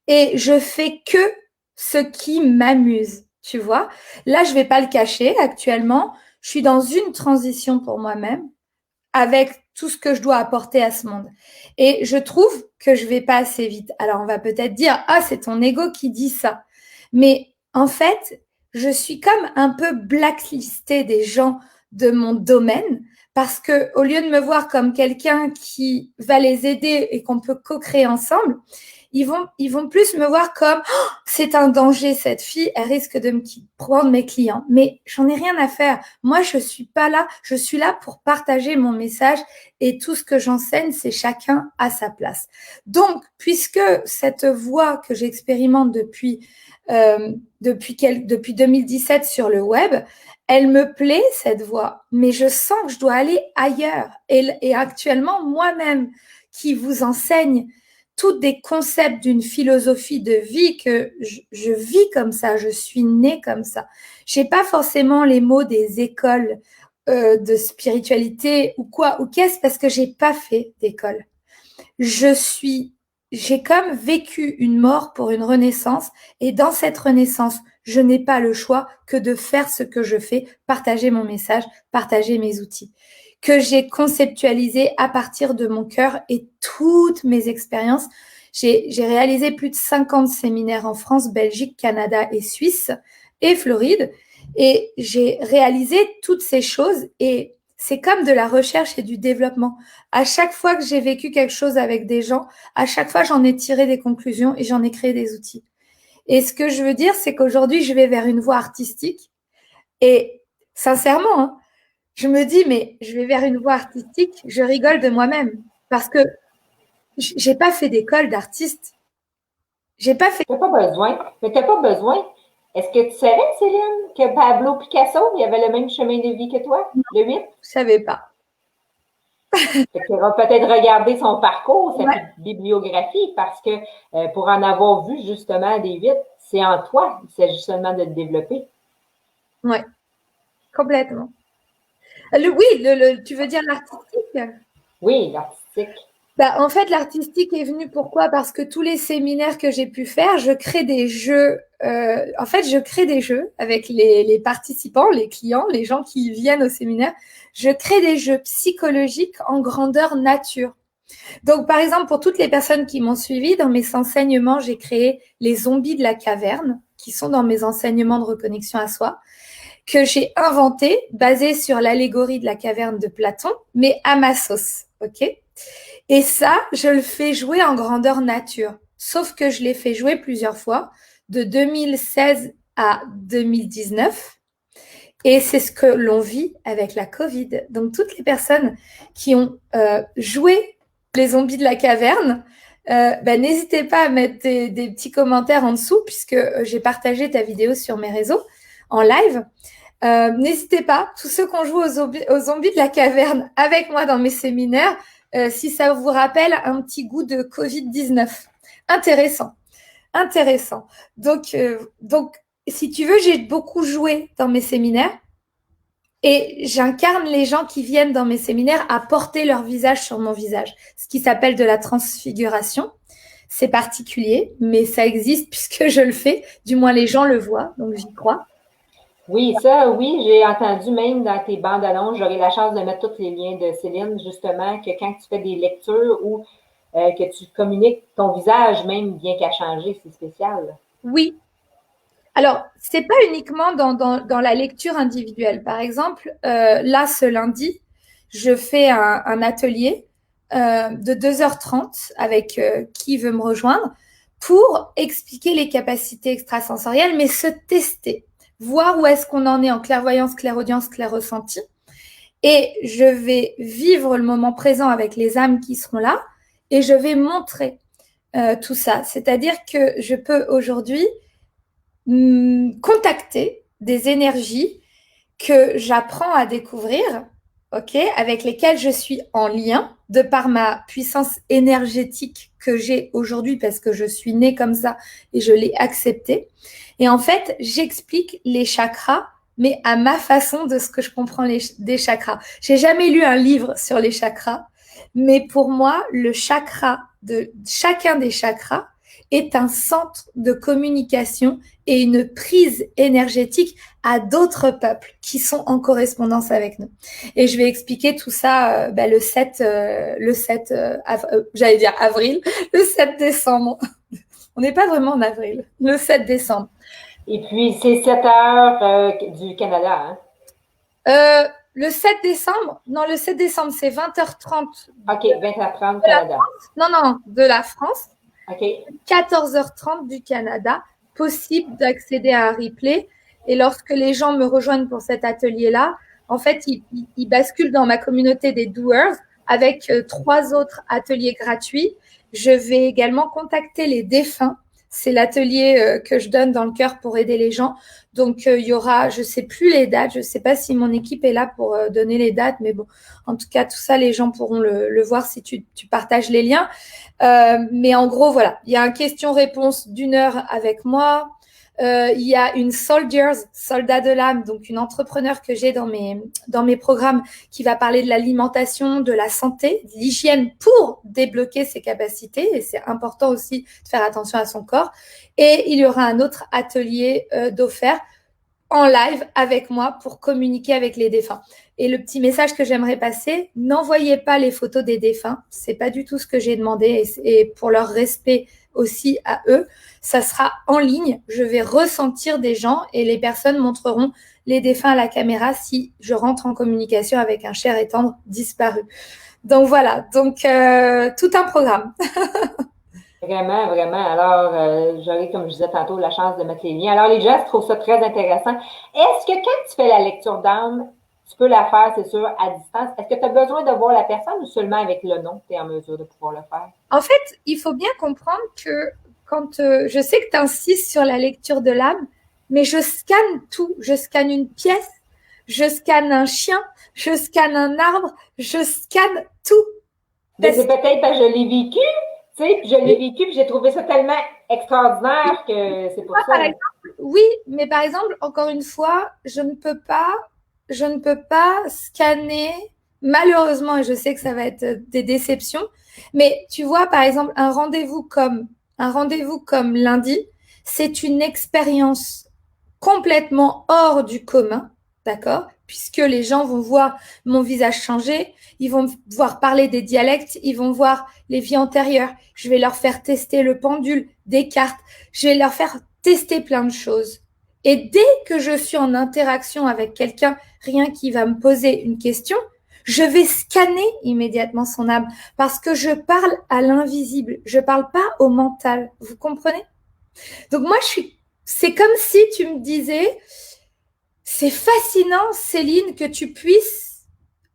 Et je fais que ce qui m'amuse, tu vois. Là, je vais pas le cacher, actuellement, je suis dans une transition pour moi-même avec tout ce que je dois apporter à ce monde. Et je trouve que je vais pas assez vite. Alors, on va peut-être dire, ah, c'est ton ego qui dit ça. Mais en fait, je suis comme un peu blacklistée des gens de mon domaine parce que au lieu de me voir comme quelqu'un qui va les aider et qu'on peut co-créer ensemble, ils vont plus me voir comme oh, c'est un danger cette fille, elle risque de me prendre mes clients. Mais j'en ai rien à faire. Moi, je suis pas là. Je suis là pour partager mon message et tout ce que j'enseigne, c'est chacun à sa place. Donc, puisque cette voie que j'expérimente depuis 2017 sur le web, elle me plaît cette voie, mais je sens que je dois aller ailleurs. Et actuellement, moi-même qui vous enseigne tous des concepts d'une philosophie de vie que je vis comme ça, je suis née comme ça. J'ai pas forcément les mots des écoles de spiritualité ou quoi ou qu'est-ce parce que j'ai pas fait d'école. J'ai comme vécu une mort pour une renaissance et dans cette renaissance, je n'ai pas le choix que de faire ce que je fais, partager mon message, partager mes outils que j'ai conceptualisé à partir de mon cœur et toutes mes expériences. J'ai réalisé plus de 50 séminaires en France, Belgique, Canada et Suisse et Floride. Et j'ai réalisé toutes ces choses et c'est comme de la recherche et du développement. À chaque fois que j'ai vécu quelque chose avec des gens, à chaque fois, j'en ai tiré des conclusions et j'en ai créé des outils. Et ce que je veux dire, c'est qu'aujourd'hui, je vais vers une voie artistique. Et sincèrement, hein, je me dis, mais je vais vers une voie artistique, je rigole de moi-même parce que j'ai pas fait d'école d'artiste. J'ai pas fait. T'as pas besoin. Mais t'as pas besoin. Est-ce que tu savais, Céline, que Pablo Picasso, il avait le même chemin de vie que toi, Non, le 8? je savais pas. Fait qu'il va peut-être regarder son parcours, sa Ouais, bibliographie, parce que pour en avoir vu justement des 8, c'est en toi. Il s'agit seulement de le développer. ouais, complètement. Oui, tu veux dire l'artistique? Oui, l'artistique. Bah, en fait, l'artistique est venu pourquoi? Parce que tous les séminaires que j'ai pu faire, je crée des jeux. En fait, je crée des jeux avec les participants, les clients, les gens qui viennent au séminaire. Je crée des jeux psychologiques en grandeur nature. Donc, par exemple, pour toutes les personnes qui m'ont suivi, dans mes enseignements, j'ai créé les zombies de la caverne, qui sont dans mes enseignements de reconnexion à soi, que j'ai inventé, basé sur l'allégorie de la caverne de Platon, mais à ma sauce. OK? Et ça, je le fais jouer en grandeur nature. Sauf que je l'ai fait jouer plusieurs fois, de 2016 à 2019. Et c'est ce que l'on vit avec la Covid. Donc, toutes les personnes qui ont joué les zombies de la caverne, n'hésitez pas à mettre des petits commentaires en dessous, puisque j'ai partagé ta vidéo sur mes réseaux en live. N'hésitez pas, tous ceux qui ont joué aux zombies de la caverne avec moi dans mes séminaires, si ça vous rappelle un petit goût de Covid-19. Intéressant. Donc, si tu veux, j'ai beaucoup joué dans mes séminaires et j'incarne les gens qui viennent dans mes séminaires à porter leur visage sur mon visage, ce qui s'appelle de la transfiguration. C'est particulier, mais ça existe puisque je le fais. Du moins, les gens le voient, donc j'y crois. Oui, j'ai entendu même dans tes bandes annonces, j'aurai la chance de mettre tous les liens de Céline, justement, que quand tu fais des lectures ou que tu communiques ton visage, même bien qu'à changer, c'est spécial. Oui. Alors, c'est pas uniquement dans la lecture individuelle. Par exemple, là, ce lundi, je fais un atelier de 2h30 avec qui veut me rejoindre pour expliquer les capacités extrasensorielles, mais se tester, voir où est-ce qu'on en est en clairvoyance, clairaudience, clair-ressenti. Et je vais vivre le moment présent avec les âmes qui seront là et je vais montrer tout ça. C'est-à-dire que je peux aujourd'hui contacter des énergies que j'apprends à découvrir, avec lesquelles je suis en lien de par ma puissance énergétique que j'ai aujourd'hui parce que je suis née comme ça et je l'ai accepté. Et en fait, j'explique les chakras, mais à ma façon de ce que je comprends des chakras. J'ai jamais lu un livre sur les chakras, mais pour moi, le chakra de chacun des chakras est un centre de communication et une prise énergétique à d'autres peuples qui sont en correspondance avec nous. Et je vais expliquer tout ça le 7 avril, le 7 décembre. On n'est pas vraiment en avril, le 7 décembre. Et puis, c'est 7 heures du Canada, hein? Le 7 décembre, non, le 7 décembre, c'est 20h30. OK, 20h30 Canada. Non, de la France. OK. 14h30 du Canada, possible d'accéder à un replay. Et lorsque les gens me rejoignent pour cet atelier-là, en fait, ils basculent dans ma communauté des doers avec 3 autres ateliers gratuits. Je vais également contacter les défunts. C'est l'atelier que je donne dans le cœur pour aider les gens. Donc, il y aura, je ne sais plus les dates, je ne sais pas si mon équipe est là pour donner les dates, mais bon, en tout cas, tout ça, les gens pourront le voir si tu partages les liens. Mais en gros, voilà, il y a un question-réponse d'1 heure avec moi. Il y a une soldat de l'âme, donc une entrepreneur que j'ai dans mes programmes qui va parler de l'alimentation, de la santé, de l'hygiène pour débloquer ses capacités. Et c'est important aussi de faire attention à son corps. Et il y aura un autre atelier d'offert en live avec moi pour communiquer avec les défunts. Et le petit message que j'aimerais passer, n'envoyez pas les photos des défunts. C'est pas du tout ce que j'ai demandé et pour leur respect aussi à eux. Ça sera en ligne. Je vais ressentir des gens et les personnes montreront les défunts à la caméra si je rentre en communication avec un cher et tendre disparu. Donc voilà. Donc tout un programme. Vraiment, vraiment. Alors, j'aurai, comme je disais tantôt, la chance de mettre les liens. Alors, les gens trouvent ça très intéressant. Est-ce que quand tu fais la lecture d'âme, tu peux la faire, c'est sûr, à distance? Est-ce que tu as besoin de voir la personne ou seulement avec le nom, tu es en mesure de pouvoir le faire? En fait, il faut bien comprendre que quand je sais que tu insistes sur la lecture de l'âme, mais je scanne tout. Je scanne une pièce, je scanne un chien, je scanne un arbre, je scanne tout. Mais c'est peut-être parce que je l'ai vécu. Tu sais, je l'ai vécu, puis j'ai trouvé ça tellement extraordinaire que c'est pour ça. Par exemple, oui, mais par exemple, encore une fois, je ne peux pas scanner, malheureusement, et je sais que ça va être des déceptions, mais tu vois, par exemple, un rendez-vous comme lundi, c'est une expérience complètement hors du commun, d'accord? Puisque les gens vont voir mon visage changer, ils vont voir parler des dialectes, ils vont voir les vies antérieures. Je vais leur faire tester le pendule, des cartes. Je vais leur faire tester plein de choses. Et dès que je suis en interaction avec quelqu'un, rien qui va me poser une question, je vais scanner immédiatement son âme parce que je parle à l'invisible. Je parle pas au mental. Vous comprenez? Donc moi, je suis c'est comme si tu me disais, c'est fascinant, Céline, que tu puisses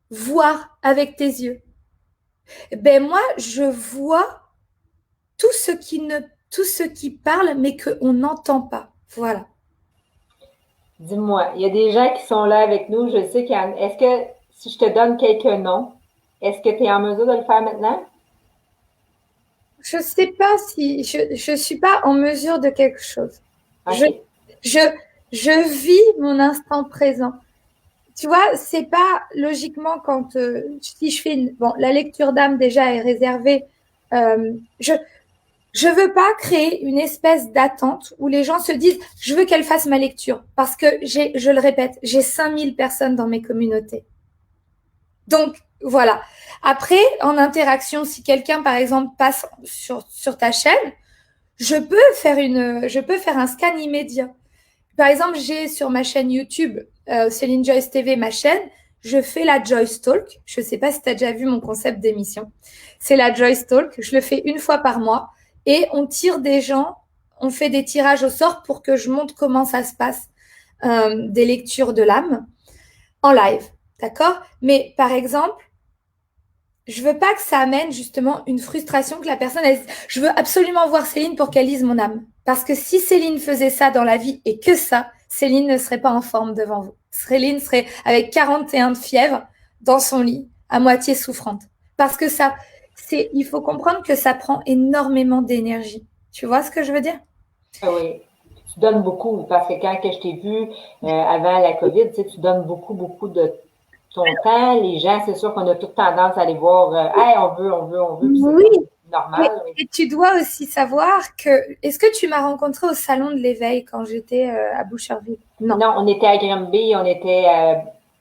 voir avec tes yeux. Ben moi, je vois tout ce qui parle, mais qu'on n'entend pas. Voilà. Dis-moi, il y a des gens qui sont là avec nous. Je sais Est-ce que si je te donne quelques noms, est-ce que tu es en mesure de le faire maintenant? Je sais pas si je suis pas en mesure de quelque chose. Je, OK. je, je vis mon instant présent. Tu vois, c'est pas logiquement quand si je fais bon, la lecture d'âme déjà est réservée. Euh, je je veux pas créer une espèce d'attente où les gens se disent je veux qu'elle fasse ma lecture parce que je le répète, j'ai 5000 personnes dans mes communautés. Donc voilà. Après, en interaction, si quelqu'un par exemple passe sur ta chaîne, je peux faire un scan immédiat. Par exemple, j'ai sur ma chaîne YouTube, Céline Joyce TV, ma chaîne, je fais la Joyce Talk. Je ne sais pas si tu as déjà vu mon concept d'émission. C'est la Joyce Talk. Je le fais une fois par mois et on tire des gens, on fait des tirages au sort pour que je montre comment ça se passe, des lectures de l'âme en live. D'accord? Mais par exemple, je veux pas que ça amène justement une frustration que la personne, je veux absolument voir Céline pour qu'elle lise mon âme. Parce que si Céline faisait ça dans la vie et que ça, Céline ne serait pas en forme devant vous. Céline serait avec 41 de fièvre dans son lit, à moitié souffrante. Parce que ça, il faut comprendre que ça prend énormément d'énergie. Tu vois ce que je veux dire? Ah oui. Tu donnes beaucoup parce que quand que je t'ai vu avant la COVID, tu sais, tu donnes beaucoup, beaucoup de ton temps. Les gens, c'est sûr qu'on a toute tendance à aller voir hey, on veut, puis c'est Oui, comme normal. Oui. et tu dois aussi savoir que, est-ce que tu m'as rencontré au salon de l'éveil quand j'étais à Boucherville? Non. Non, on était à Granby, on était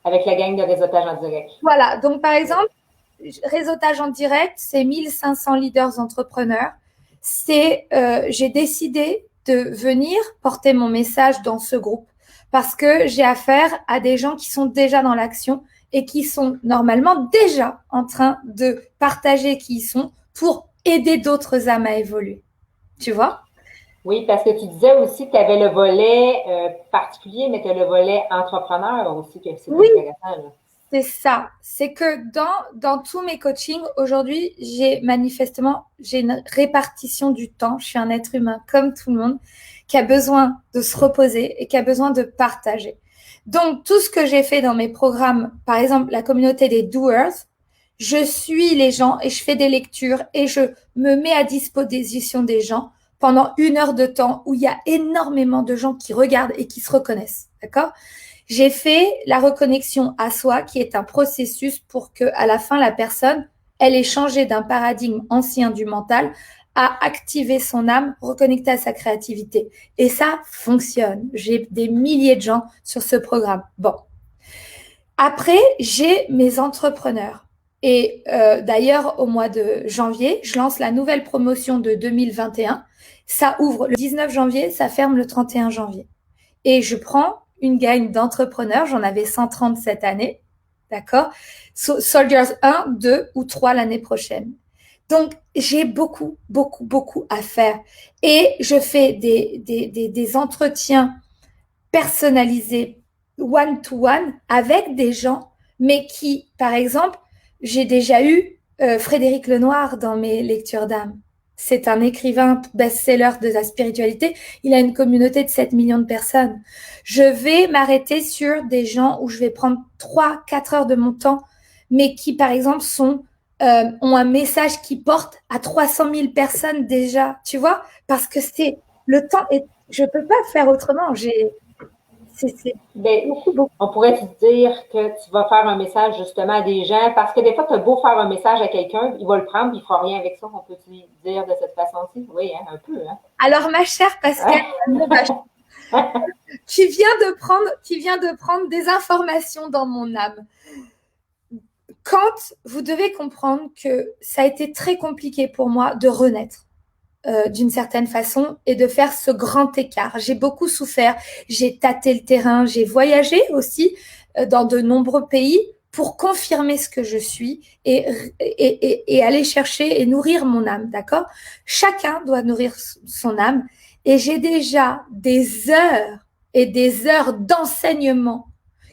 avec la gang de réseautage en direct. Voilà, donc par exemple, réseautage en direct, c'est 1500 leaders entrepreneurs. J'ai décidé de venir porter mon message dans ce groupe parce que j'ai affaire à des gens qui sont déjà dans l'action et qui sont normalement déjà en train de partager qui ils sont pour aider d'autres âmes à évoluer. Tu vois? Oui, parce que tu disais aussi que tu avais le volet particulier, mais tu as le volet entrepreneur aussi, que c'est Oui, intéressant. Là. c'est ça. C'est que dans tous mes coachings, aujourd'hui, j'ai une répartition du temps. Je suis un être humain comme tout le monde qui a besoin de se reposer et qui a besoin de partager. Donc, tout ce que j'ai fait dans mes programmes, par exemple, la communauté des doers, je suis les gens et je fais des lectures et je me mets à disposition des gens pendant 1 heure de temps où il y a énormément de gens qui regardent et qui se reconnaissent. D'accord? J'ai fait la reconnexion à soi, qui est un processus pour que, à la fin, la personne, elle ait changé d'un paradigme ancien du mental à activer son âme, reconnecter à sa créativité. Et ça fonctionne. J'ai des milliers de gens sur ce programme. Bon. Après, j'ai mes entrepreneurs. Et d'ailleurs, au mois de janvier, je lance la nouvelle promotion de 2021. Ça ouvre le 19 janvier, ça ferme le 31 janvier. Et je prends une gang d'entrepreneurs, j'en avais 130 cette année, d'accord? Soldiers 1, 2 ou 3 l'année prochaine. Donc, j'ai beaucoup, beaucoup, beaucoup à faire. Et je fais des entretiens personnalisés, one-to-one, avec des gens, mais qui, par exemple, j'ai déjà eu Frédéric Lenoir dans mes lectures d'âme. C'est un écrivain best-seller de la spiritualité. Il a une communauté de 7 millions de personnes. Je vais m'arrêter sur des gens où je vais prendre 3-4 heures de mon temps, mais qui, par exemple, ont un message qui porte à 300 000 personnes déjà, tu vois, parce que c'est le temps et je peux pas faire autrement. C'est Ben, beaucoup, beaucoup. on pourrait te dire que tu vas faire un message justement à des gens, parce que des fois, tu as beau faire un message à quelqu'un, il va le prendre, puis il ne fera rien avec ça. On peut dire de cette façon-ci? Oui, hein, un peu. Hein? Alors, ma chère Pascal, tu viens de prendre des informations dans mon âme. Quand vous devez comprendre que ça a été très compliqué pour moi de renaître d'une certaine façon et de faire ce grand écart. J'ai beaucoup souffert, j'ai tâté le terrain, j'ai voyagé aussi dans de nombreux pays pour confirmer ce que je suis et aller chercher et nourrir mon âme, d'accord? Chacun doit nourrir son âme Et j'ai déjà des heures et des heures d'enseignement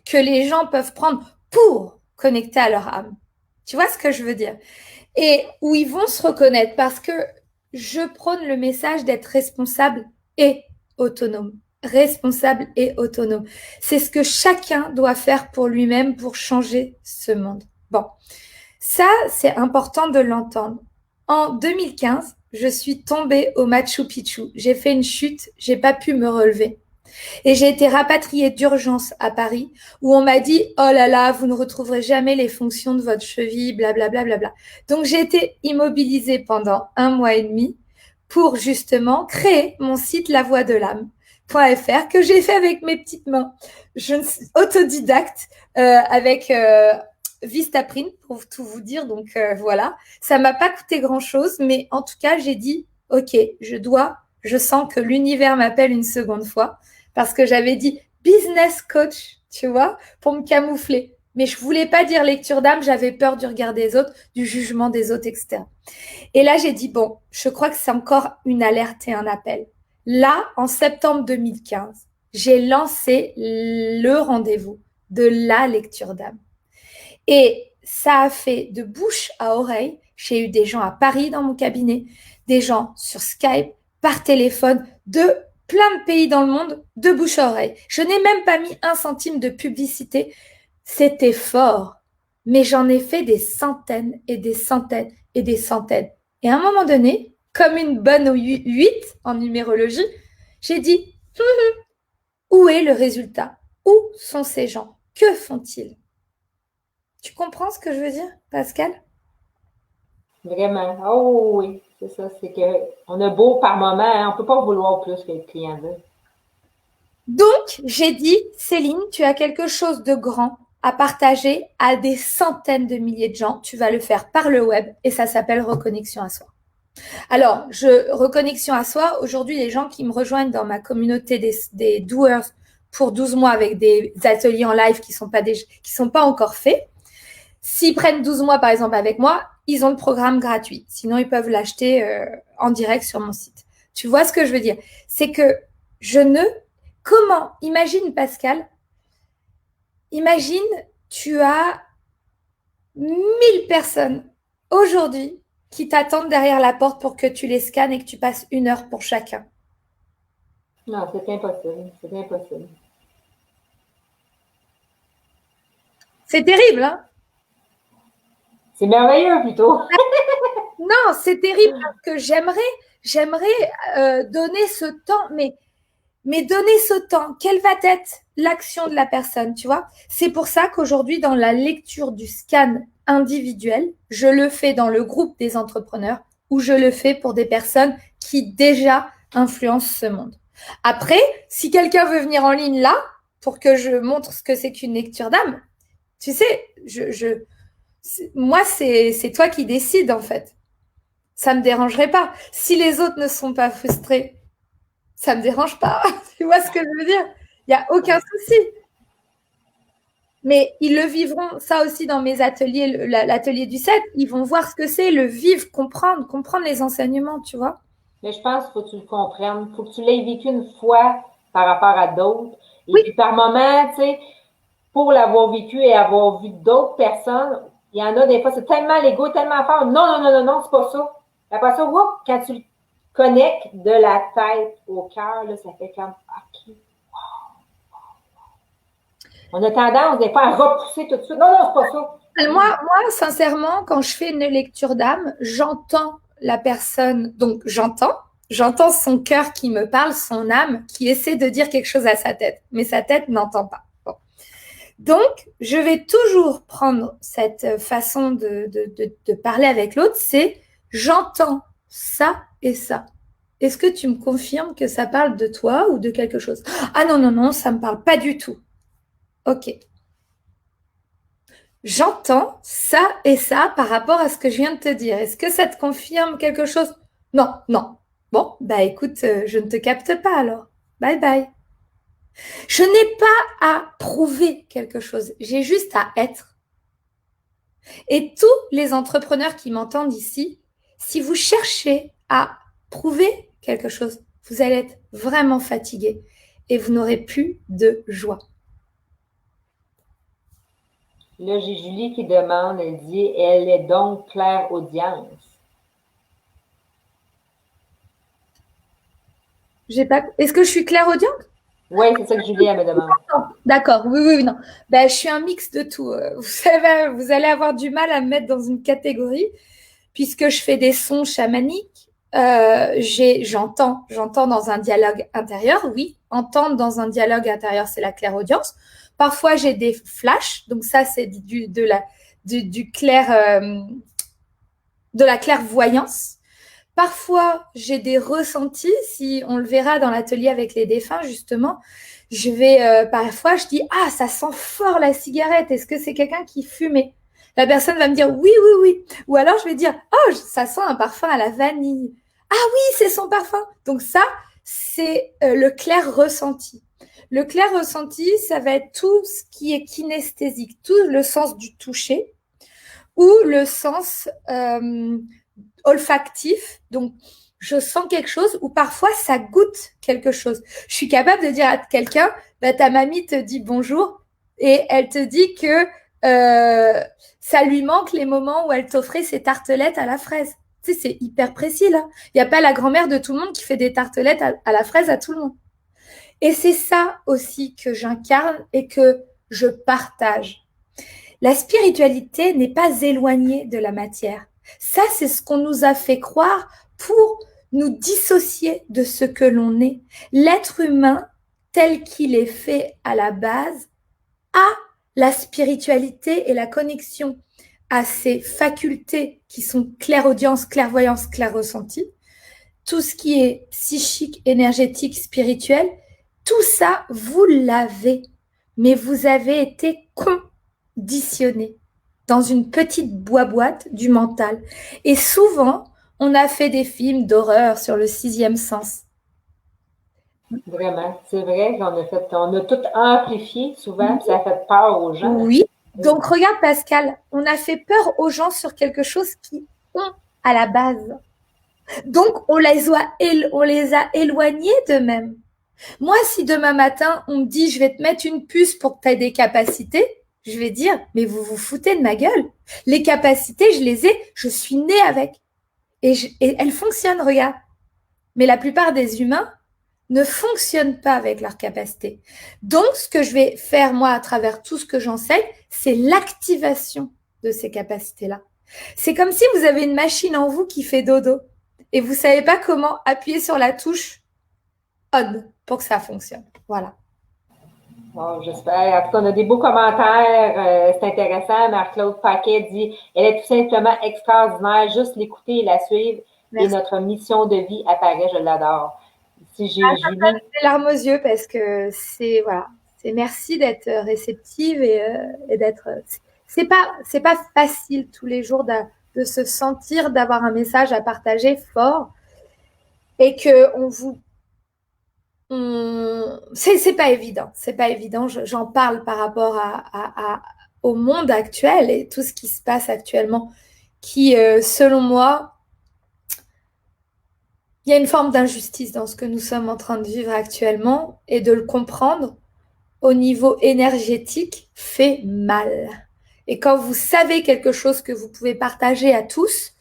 que les gens peuvent prendre pour connecter à leur âme. Tu vois ce que je veux dire? Et où ils vont se reconnaître parce que je prône le message d'être responsable et autonome. Responsable et autonome. C'est ce que chacun doit faire pour lui-même pour changer ce monde. Bon, ça, c'est important de l'entendre. En 2015, je suis tombée au Machu Picchu. J'ai fait une chute, j'ai pas pu me relever. Et j'ai été rapatriée d'urgence à Paris, où on m'a dit « Oh là là, vous ne retrouverez jamais les fonctions de votre cheville, blablabla. Bla, bla, bla. » Donc j'ai été immobilisée pendant 1 mois et demi pour justement créer mon site lavoixdelame.fr que j'ai fait avec mes petites mains. Je suis autodidacte avec Vistaprint pour tout vous dire. Donc voilà, ça m'a pas coûté grand-chose, mais en tout cas, j'ai dit « Ok, je sens que l'univers m'appelle une seconde fois. » Parce que j'avais dit business coach, tu vois, pour me camoufler. Mais je voulais pas dire lecture d'âme, j'avais peur du regard des autres, du jugement des autres, etc. Et là, j'ai dit, bon, je crois que c'est encore une alerte et un appel. Là, en septembre 2015, j'ai lancé le rendez-vous de la lecture d'âme. Et ça a fait de bouche à oreille. J'ai eu des gens à Paris dans mon cabinet, des gens sur Skype, par téléphone, de plein de pays dans le monde, de bouche à oreille. Je n'ai même pas mis 1 centime de publicité. C'était fort. Mais j'en ai fait des centaines et des centaines et des centaines. Et à un moment donné, comme une bonne 8 en numérologie, j'ai dit, où est le résultat? Où sont ces gens? Que font-ils? Tu comprends ce que je veux dire, Pascal? Vraiment. Oh oui, c'est ça. C'est qu'on a beau par moment, hein, on ne peut pas vouloir plus que le client veut. Donc, j'ai dit, Céline, tu as quelque chose de grand à partager à des centaines de milliers de gens. Tu vas le faire par le web et ça s'appelle Reconnexion à soi. Alors, Reconnexion à soi, aujourd'hui, les gens qui me rejoignent dans ma communauté des doers pour 12 mois avec des ateliers en live qui sont pas encore faits, s'ils prennent 12 mois, par exemple, avec moi, ils ont le programme gratuit. Sinon, ils peuvent l'acheter en direct sur mon site. Tu vois ce que je veux dire? C'est que Comment? Imagine, Pascal, imagine, tu as 1000 personnes aujourd'hui qui t'attendent derrière la porte pour que tu les scannes et que tu passes 1 heure pour chacun. Non, c'est impossible. C'est impossible. C'est terrible, hein? C'est merveilleux plutôt. Non, c'est terrible parce que j'aimerais donner ce temps, mais donner ce temps, quelle va être l'action de la personne, tu vois? C'est pour ça qu'aujourd'hui, dans la lecture du scan individuel, je le fais dans le groupe des entrepreneurs ou je le fais pour des personnes qui déjà influencent ce monde. Après, si quelqu'un veut venir en ligne là, pour que je montre ce que c'est qu'une lecture d'âme, tu sais, moi, c'est toi qui décides en fait. Ça me dérangerait pas. Si les autres ne sont pas frustrés, ça me dérange pas. Tu vois ce que je veux dire? Il n'y a aucun souci. Mais ils le vivront, ça aussi dans mes ateliers, l'atelier du 7, ils vont voir ce que c'est, le vivre, comprendre les enseignements, tu vois. Mais je pense qu'il faut que tu le comprennes. Il faut que tu l'aies vécu une fois par rapport à d'autres. Et Oui. puis par moment, tu sais, pour l'avoir vécu et avoir vu d'autres personnes, il y en a des fois, c'est tellement l'ego, tellement fort. Non, non, non, non, non, c'est pas ça. Après ça, whoop, quand tu le connectes de la tête au cœur, là, ça fait comme OK. On a tendance des fois à repousser tout de suite. Non, non, c'est pas ça. Moi, sincèrement, quand je fais une lecture d'âme, j'entends la personne, donc j'entends son cœur qui me parle, son âme qui essaie de dire quelque chose à sa tête, mais sa tête n'entend pas. Bon. Donc, je vais toujours prendre cette façon de parler avec l'autre, c'est j'entends ça et ça. Est-ce que tu me confirmes que ça parle de toi ou de quelque chose? Ah non, non, non, ça ne me parle pas du tout. Ok. J'entends ça et ça par rapport à ce que je viens de te dire. Est-ce que ça te confirme quelque chose? Non, non. Bon, bah écoute, je ne te capte pas alors. Bye bye. Je n'ai pas à prouver quelque chose, j'ai juste à être. Et tous les entrepreneurs qui m'entendent ici, si vous cherchez à prouver quelque chose, vous allez être vraiment fatigué et vous n'aurez plus de joie. Là, j'ai Julie qui demande, elle dit, elle est donc clairaudience. Est-ce que je suis clairaudiente? Oui, c'est ça que Julie, elle me demande. D'accord, oui, oui, non. Ben, je suis un mix de tout. Vous savez, vous allez avoir du mal à me mettre dans une catégorie puisque je fais des sons chamaniques. J'entends dans un dialogue intérieur, oui. Entendre dans un dialogue intérieur, c'est la clairaudience. Parfois, j'ai des flashs, donc ça, c'est de la clairvoyance. Parfois, j'ai des ressentis. Si on le verra dans l'atelier avec les défunts, justement, parfois, je dis, ah, ça sent fort la cigarette. Est-ce que c'est quelqu'un qui fumait? La personne va me dire, oui, oui, oui. Ou alors, je vais dire, oh, ça sent un parfum à la vanille. Ah oui, c'est son parfum. Donc ça, c'est le clair ressenti. Le clair ressenti, ça va être tout ce qui est kinesthésique, tout le sens du toucher ou le sens olfactif. Donc, je sens quelque chose ou parfois ça goûte quelque chose. Je suis capable de dire à quelqu'un, bah, ta mamie te dit bonjour et elle te dit que ça lui manque les moments où elle t'offrait ses tartelettes à la fraise. Tu sais, c'est hyper précis là. Il n'y a pas la grand-mère de tout le monde qui fait des tartelettes à la fraise à tout le monde. Et c'est ça aussi que j'incarne et que je partage. La spiritualité n'est pas éloignée de la matière. Ça, c'est ce qu'on nous a fait croire pour nous dissocier de ce que l'on est. L'être humain, tel qu'il est fait à la base, a la spiritualité et la connexion à ses facultés qui sont clairaudience, clairvoyance, clair-ressenti. Tout ce qui est psychique, énergétique, spirituel, tout ça, vous l'avez, mais vous avez été conditionné dans une petite boîte du mental. Et souvent, on a fait des films d'horreur sur le sixième sens. Vraiment, c'est vrai on a tout amplifié souvent, puis ça a fait peur aux gens. Oui. Donc, regarde, Pascal, on a fait peur aux gens sur quelque chose qui ont à la base. Donc, on les a éloignés d'eux-mêmes. Moi, si demain matin, on me dit, je vais te mettre une puce pour que tu aies des capacités, je vais dire, mais vous vous foutez de ma gueule. Les capacités, je les ai, je suis née avec. Et elles fonctionnent, regarde. Mais la plupart des humains ne fonctionnent pas avec leurs capacités. Donc, ce que je vais faire, moi, à travers tout ce que j'enseigne, c'est l'activation de ces capacités-là. C'est comme si vous avez une machine en vous qui fait dodo et vous ne savez pas comment appuyer sur la touche on pour que ça fonctionne. Voilà. Bon, j'espère. En tout cas, on a des beaux commentaires. C'est intéressant. Marc-Claude Paquet dit « Elle est tout simplement extraordinaire. Juste l'écouter et la suivre. Merci. Et notre mission de vie apparaît. Je l'adore. » Si j'ai Julie. Des larmes aux yeux parce que c'est voilà. C'est merci d'être réceptive et d'être. C'est pas facile tous les jours de se sentir, d'avoir un message à partager fort et que on vous. C'est pas évident. C'est pas évident. J'en parle par rapport au monde actuel et tout ce qui se passe actuellement, qui, selon moi, il y a une forme d'injustice dans ce que nous sommes en train de vivre actuellement et de le comprendre au niveau énergétique fait mal. Et quand vous savez quelque chose que vous pouvez partager à tous,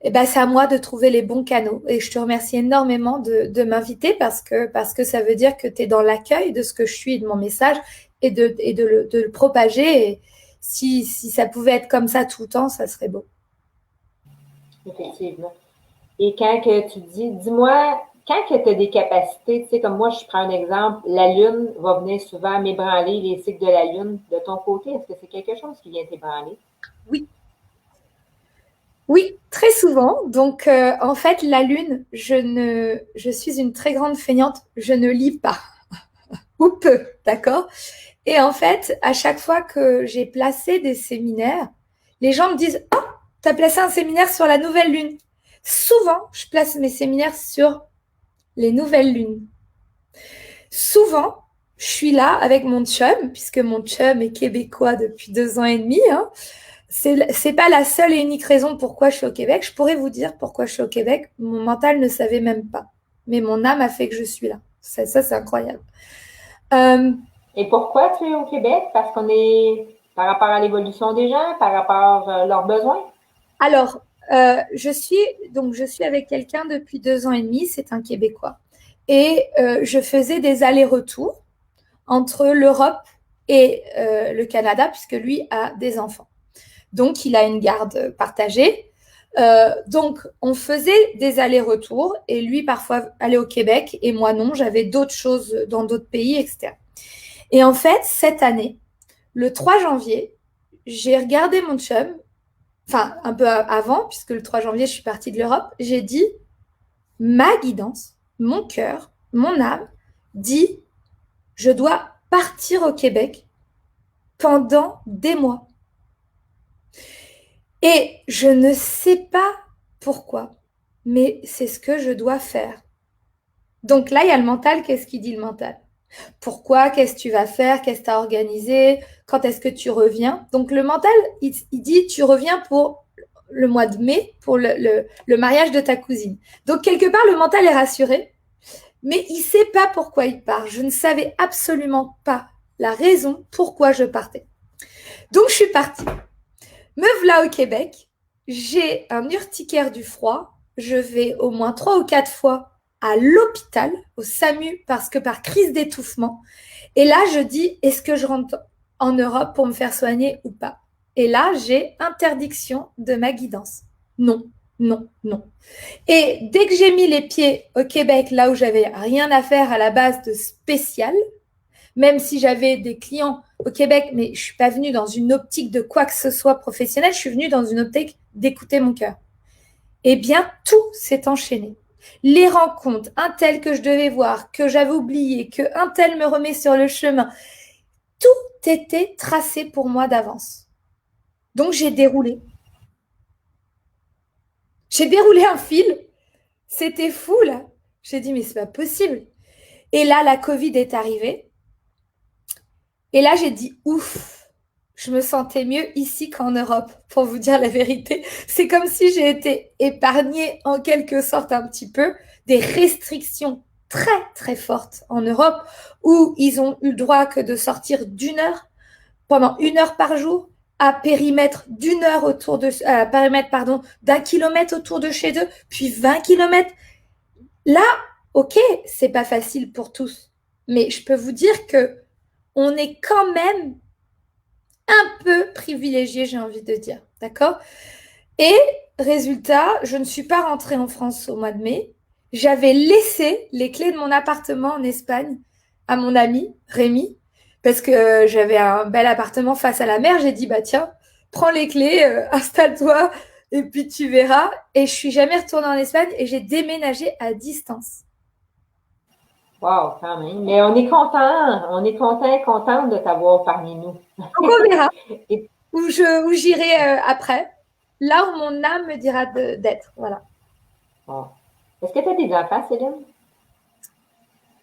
eh ben, c'est à moi de trouver les bons canaux. Et je te remercie énormément de m'inviter parce que ça veut dire que tu es dans l'accueil de ce que je suis et de mon message et de le propager. Et si ça pouvait être comme ça tout le temps, ça serait beau. Effectivement. Et quand que tu dis-moi, quand que tu as des capacités, tu sais, comme moi, je prends un exemple, la Lune va venir souvent m'ébranler les cycles de la Lune. De ton côté, est-ce que c'est quelque chose qui vient t'ébranler? Oui. Oui, très souvent. Donc, en fait, la Lune, je suis une très grande feignante, je ne lis pas. Ou peu, d'accord? Et en fait, à chaque fois que j'ai placé des séminaires, les gens me disent « Oh, tu as placé un séminaire sur la nouvelle Lune ». Souvent, je place mes séminaires sur les nouvelles lunes. Souvent, je suis là avec mon chum, puisque mon chum est québécois depuis 2 ans et demi. Hein. C'est pas la seule et unique raison pourquoi je suis au Québec. Je pourrais vous dire pourquoi je suis au Québec. Mon mental ne savait même pas. mais mon âme a fait que je suis là. Ça c'est incroyable. Euh, Et pourquoi tu es au Québec? Parce qu'on est par rapport à l'évolution des gens, par rapport à leurs besoins? alors, je suis avec quelqu'un depuis 2 ans et demi, c'est un Québécois. Et je faisais des allers-retours entre l'Europe et le Canada, puisque lui a des enfants. Donc, il a une garde partagée. Donc, on faisait des allers-retours et lui, parfois, allait au Québec et moi, non. J'avais d'autres choses dans d'autres pays, etc. Et en fait, cette année, le 3 janvier, j'ai regardé mon chum, enfin, un peu avant, puisque le 3 janvier, je suis partie de l'Europe. J'ai dit, ma guidance, mon cœur, mon âme dit, je dois partir au Québec pendant des mois. Et je ne sais pas pourquoi, mais c'est ce que je dois faire. Donc là, il y a le mental. Qu'est-ce qu'il dit le mental? Pourquoi? Qu'est-ce que tu vas faire? Qu'est-ce que tu as organisé? Quand est-ce que tu reviens? Donc le mental, il dit, tu reviens pour le mois de mai, pour le mariage de ta cousine. Donc quelque part, le mental est rassuré, mais il ne sait pas pourquoi il part. Je ne savais absolument pas la raison pourquoi je partais. Donc je suis partie. Me voilà au Québec, j'ai un urticaire du froid, je vais au moins 3 ou 4 fois à l'hôpital, au SAMU, parce que par crise d'étouffement. Et là, je dis, est-ce que je rentre en Europe pour me faire soigner ou pas? Et là, j'ai interdiction de ma guidance. Non, non, non. Et dès que j'ai mis les pieds au Québec, là où j'avais rien à faire à la base de spécial, même si j'avais des clients au Québec, mais je ne suis pas venue dans une optique de quoi que ce soit professionnel, je suis venue dans une optique d'écouter mon cœur. Eh bien, tout s'est enchaîné. Les rencontres, un tel que je devais voir, que j'avais oublié, que un tel me remet sur le chemin, tout était tracé pour moi d'avance. Donc, j'ai déroulé. J'ai déroulé un fil. C'était fou, là. J'ai dit, mais c'est pas possible. Et là, la Covid est arrivée. Et là, j'ai dit, ouf, je me sentais mieux ici qu'en Europe, pour vous dire la vérité. C'est comme si j'ai été épargnée en quelque sorte un petit peu des restrictions très, très fortes en Europe, où ils ont eu le droit que de sortir pendant 1 heure par jour, à périmètre d'1 heure autour de, périmètre, pardon, d'1 kilomètre autour de chez eux, puis 20 kilomètres. Là, ok, c'est pas facile pour tous, mais je peux vous dire que on est quand même un peu privilégié, j'ai envie de dire. D'accord? Et résultat, je ne suis pas rentrée en France au mois de mai. J'avais laissé les clés de mon appartement en Espagne à mon ami Rémi, parce que j'avais un bel appartement face à la mer. J'ai dit, bah tiens, prends les clés, installe-toi, et puis tu verras. Et je suis jamais retournée en Espagne et j'ai déménagé à distance. Wow, quand même. Mais on est content et contente de t'avoir parmi nous. Donc on verra Et, où j'irai après, là où mon âme me dira d'être. Voilà. bon. Est-ce que tu as des enfants, Céline?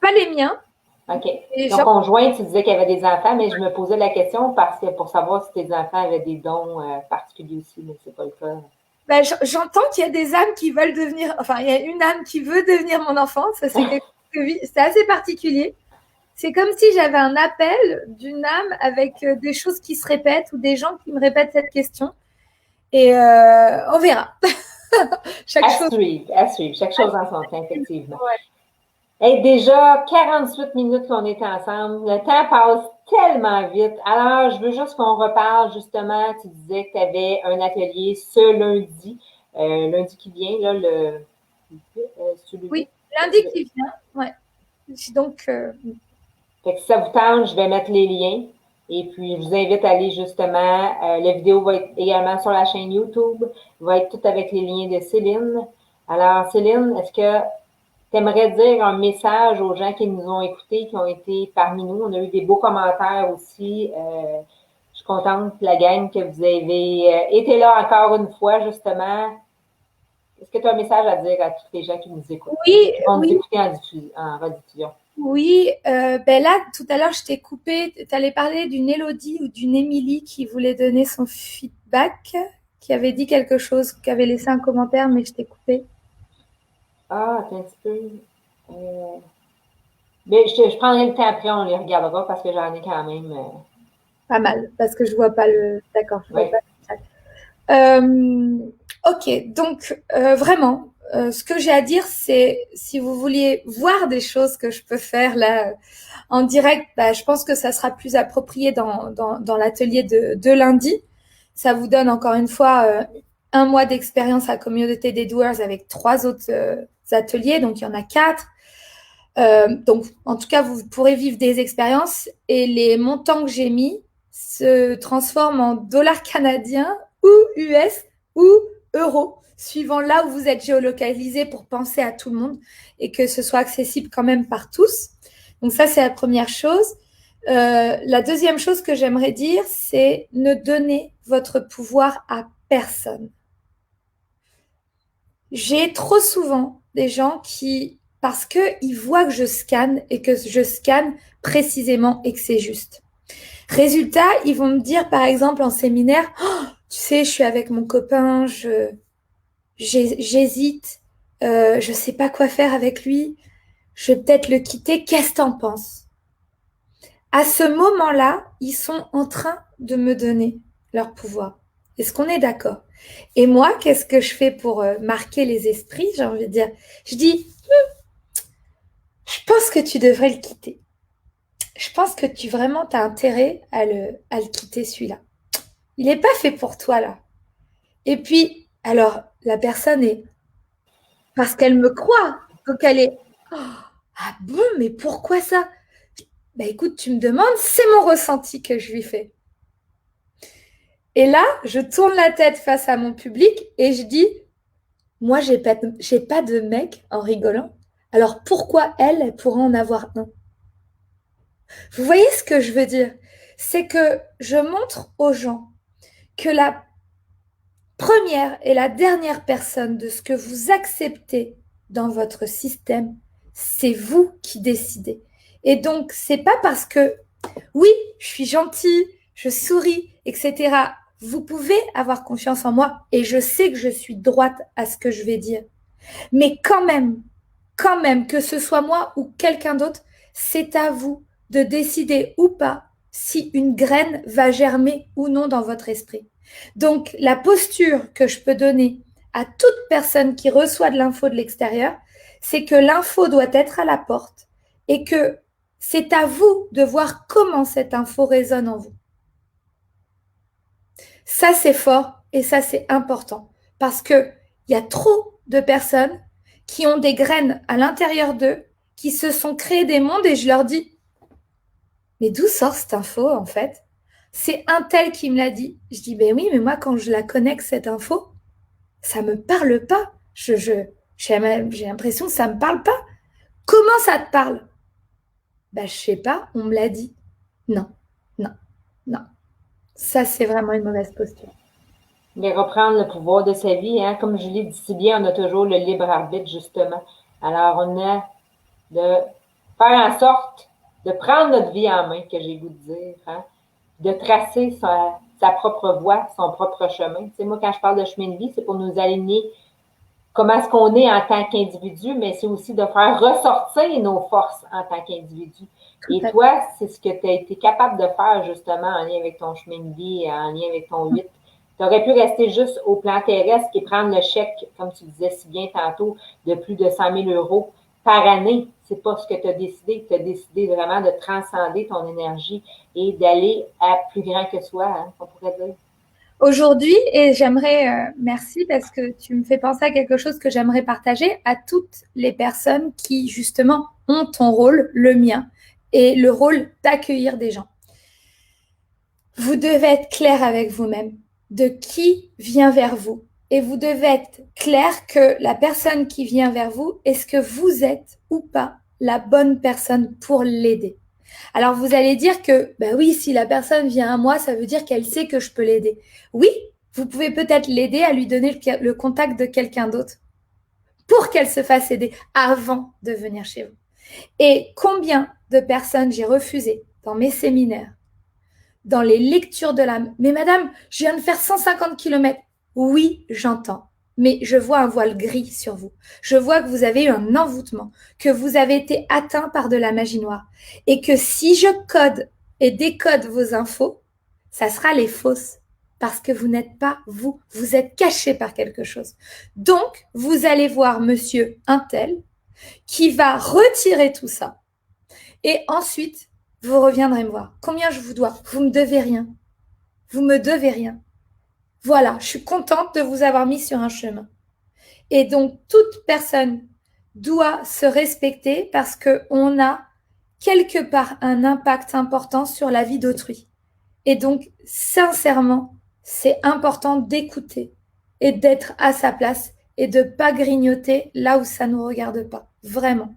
Pas les miens. OK. Et Donc, conjoint, tu disais qu'il y avait des enfants, mais je me posais la question parce que pour savoir si tes enfants avaient des dons particuliers aussi, mais c'est pas le cas. ben, j'entends qu'il y a des âmes qui veulent devenir, enfin, il y a une âme qui veut devenir mon enfant. Ça, c'est assez particulier. C'est comme si j'avais un appel d'une âme avec des choses qui se répètent ou des gens qui me répètent cette question. Et on verra. Chaque chose. À suivre. Chaque chose en son temps, effectivement. Ouais. Et déjà 48 minutes qu'on est ensemble. Le temps passe tellement vite. Alors, je veux juste qu'on reparle justement. Tu disais que tu avais un atelier ce lundi. Lundi qui vient, là, Oui, lundi qui vient. Ouais. Donc, fait que si ça vous tente, je vais mettre les liens. Et puis, je vous invite à aller justement. La vidéo va être également sur la chaîne YouTube. Va être tout avec les liens de Céline. Alors, Céline, est-ce que tu aimerais dire un message aux gens qui nous ont écoutés, qui ont été parmi nous? On a eu des beaux commentaires aussi. Je suis contente, la gang, que vous avez été là encore une fois, justement. Est-ce que tu as un message à dire à tous les gens qui nous écoutent? oui, Qui vont nous oui. écouter en rediffusion? Oui, ben là, tout à l'heure, je t'ai coupé. Tu allais parler d'une Élodie ou d'une Émilie qui voulait donner son feedback, qui avait dit quelque chose, qui avait laissé un commentaire, mais je t'ai coupé. Ah, attends un petit peu. Mais je prendrai le temps après, on les regardera parce que j'en ai quand même. Pas mal, parce que je vois pas le. D'accord, je vois Ouais. pas le chat. Ok, donc vraiment, ce que j'ai à dire, c'est si vous vouliez voir des choses que je peux faire là en direct, bah, je pense que ça sera plus approprié dans l'atelier de lundi. Ça vous donne encore une fois un mois d'expérience à la communauté des doueurs avec 3 autres ateliers, donc il y en a 4. Donc, en tout cas, vous pourrez vivre des expériences et les montants que j'ai mis se transforment en dollars canadiens ou US ou euros, suivant là où vous êtes géolocalisé pour penser à tout le monde et que ce soit accessible quand même par tous. Donc ça, c'est la première chose. La deuxième chose que j'aimerais dire, c'est ne donnez votre pouvoir à personne. J'ai trop souvent des gens qui, parce qu'ils voient que je scanne et que je scanne précisément et que c'est juste. Résultat, ils vont me dire, par exemple, en séminaire, oh, tu sais, je suis avec mon copain, j'hésite, je sais pas quoi faire avec lui, je vais peut-être le quitter, qu'est-ce que t'en penses? À ce moment-là, ils sont en train de me donner leur pouvoir. Est-ce qu'on est d'accord? Et moi, qu'est-ce que je fais pour marquer les esprits? J'ai envie de dire, je dis, je pense que tu devrais le quitter. Je pense que tu vraiment as intérêt à le quitter celui-là. Il n'est pas fait pour toi là. Et puis, alors, la personne est, parce qu'elle me croit, donc elle est, oh, ah bon, mais pourquoi ça? Bah écoute, tu me demandes, c'est mon ressenti que je lui fais. Et là, je tourne la tête face à mon public et je dis, moi, j'ai pas de mec en rigolant. Alors pourquoi elle pourrait en avoir un? Vous voyez ce que je veux dire? C'est que je montre aux gens que la première et la dernière personne de ce que vous acceptez dans votre système, c'est vous qui décidez. Et donc, c'est pas parce que, oui, je suis gentille, je souris, etc. Vous pouvez avoir confiance en moi et je sais que je suis droite à ce que je vais dire. Mais quand même, que ce soit moi ou quelqu'un d'autre, c'est à vous de décider ou pas si une graine va germer ou non dans votre esprit. Donc, la posture que je peux donner à toute personne qui reçoit de l'info de l'extérieur, c'est que l'info doit être à la porte et que c'est à vous de voir comment cette info résonne en vous. Ça, c'est fort et ça, c'est important parce qu'il y a trop de personnes qui ont des graines à l'intérieur d'eux, qui se sont créés des mondes et je leur dis, mais d'où sort cette info en fait? C'est un tel qui me l'a dit. Je dis, ben oui, mais moi quand je la connecte cette info, ça me parle pas. J'ai l'impression que ça me parle pas. Comment ça te parle? Ben je sais pas, on me l'a dit. Non, non, non. Ça c'est vraiment une mauvaise posture. Mais reprendre le pouvoir de sa vie, hein, comme je l'ai dit si bien, on a toujours le libre arbitre, justement. Alors, on a de faire en sorte de prendre notre vie en main, que j'ai le goût de dire, hein, de tracer sa propre voie, son propre chemin. Tu sais, moi, quand je parle de chemin de vie, c'est pour nous aligner comment est-ce qu'on est en tant qu'individu, mais c'est aussi de faire ressortir nos forces en tant qu'individu. Et toi, c'est ce que tu as été capable de faire justement en lien avec ton chemin de vie, en lien avec ton 8. Tu aurais pu rester juste au plan terrestre et prendre le chèque, comme tu disais si bien tantôt, de plus de 100 000 euros par année. C'est pas ce que tu as décidé. Tu as décidé vraiment de transcender ton énergie et d'aller à plus grand que soi, hein, on pourrait dire. Aujourd'hui, et j'aimerais, merci parce que tu me fais penser à quelque chose que j'aimerais partager à toutes les personnes qui justement ont ton rôle, le mien, et le rôle d'accueillir des gens. Vous devez être clair avec vous-même de qui vient vers vous. Et vous devez être clair que la personne qui vient vers vous, est-ce que vous êtes ou pas la bonne personne pour l'aider? Alors vous allez dire que, bah oui, si la personne vient à moi, ça veut dire qu'elle sait que je peux l'aider. Oui, vous pouvez peut-être l'aider à lui donner le contact de quelqu'un d'autre pour qu'elle se fasse aider avant de venir chez vous. Et combien de personnes j'ai refusé dans mes séminaires, dans les lectures de l'âme. Mais madame, je viens de faire 150 km. Oui, j'entends. mais je vois un voile gris sur vous. Je vois que vous avez eu un envoûtement, que vous avez été atteint par de la magie noire. Et que si je code et décode vos infos, ça sera les fausses. Parce que vous n'êtes pas vous. Vous êtes caché par quelque chose. Donc, vous allez voir monsieur untel qui va retirer tout ça. Et ensuite, vous reviendrez me voir. Combien je vous dois? Vous me devez rien. Vous me devez rien. Voilà, je suis contente de vous avoir mis sur un chemin. Et donc, toute personne doit se respecter parce qu'on a quelque part un impact important sur la vie d'autrui. Et donc, sincèrement, c'est important d'écouter et d'être à sa place et de ne pas grignoter là où ça ne nous regarde pas. Vraiment.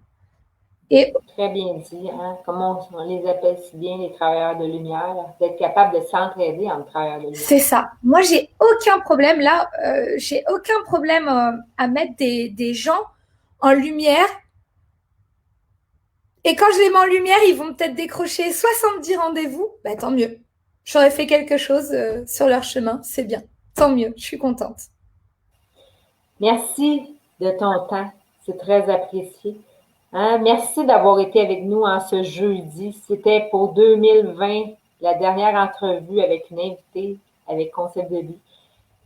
Et Très bien dit, hein? Comme on les appelle si bien les travailleurs de lumière, d'être capable de s'entraider entre travailleurs de lumière. c'est ça. Moi, j'ai aucun problème là. J'ai aucun problème à mettre des gens en lumière. Et quand je les mets en lumière, ils vont peut-être décrocher 70 rendez-vous. Bah, tant mieux. J'aurais fait quelque chose sur leur chemin. C'est bien. Tant mieux. Je suis contente. Merci de ton temps. C'est très apprécié. Hein? Merci d'avoir été avec nous en ce jeudi. C'était pour 2020, la dernière entrevue avec une invitée avec Concept de vie.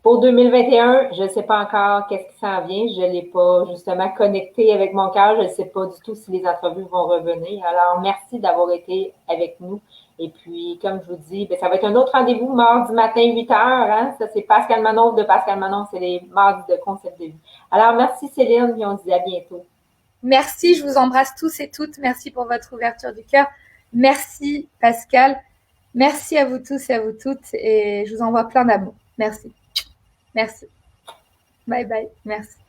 Pour 2021, je ne sais pas encore qu'est-ce qui s'en vient. Je ne l'ai pas justement connecté avec mon cœur. Je ne sais pas du tout si les entrevues vont revenir. Alors, merci d'avoir été avec nous. Et puis, comme je vous dis, ça va être un autre rendez-vous mardi matin, 8 heures. Hein? Ça, c'est Pascal Manon de Pascal Manon. C'est les mardis de Concept de vie. Alors, merci Céline, et on se dit à bientôt. Merci, je vous embrasse tous et toutes. Merci pour votre ouverture du cœur. Merci Pascal. Merci à vous tous et à vous toutes. Et je vous envoie plein d'amour. Merci. Merci. Bye bye. Merci.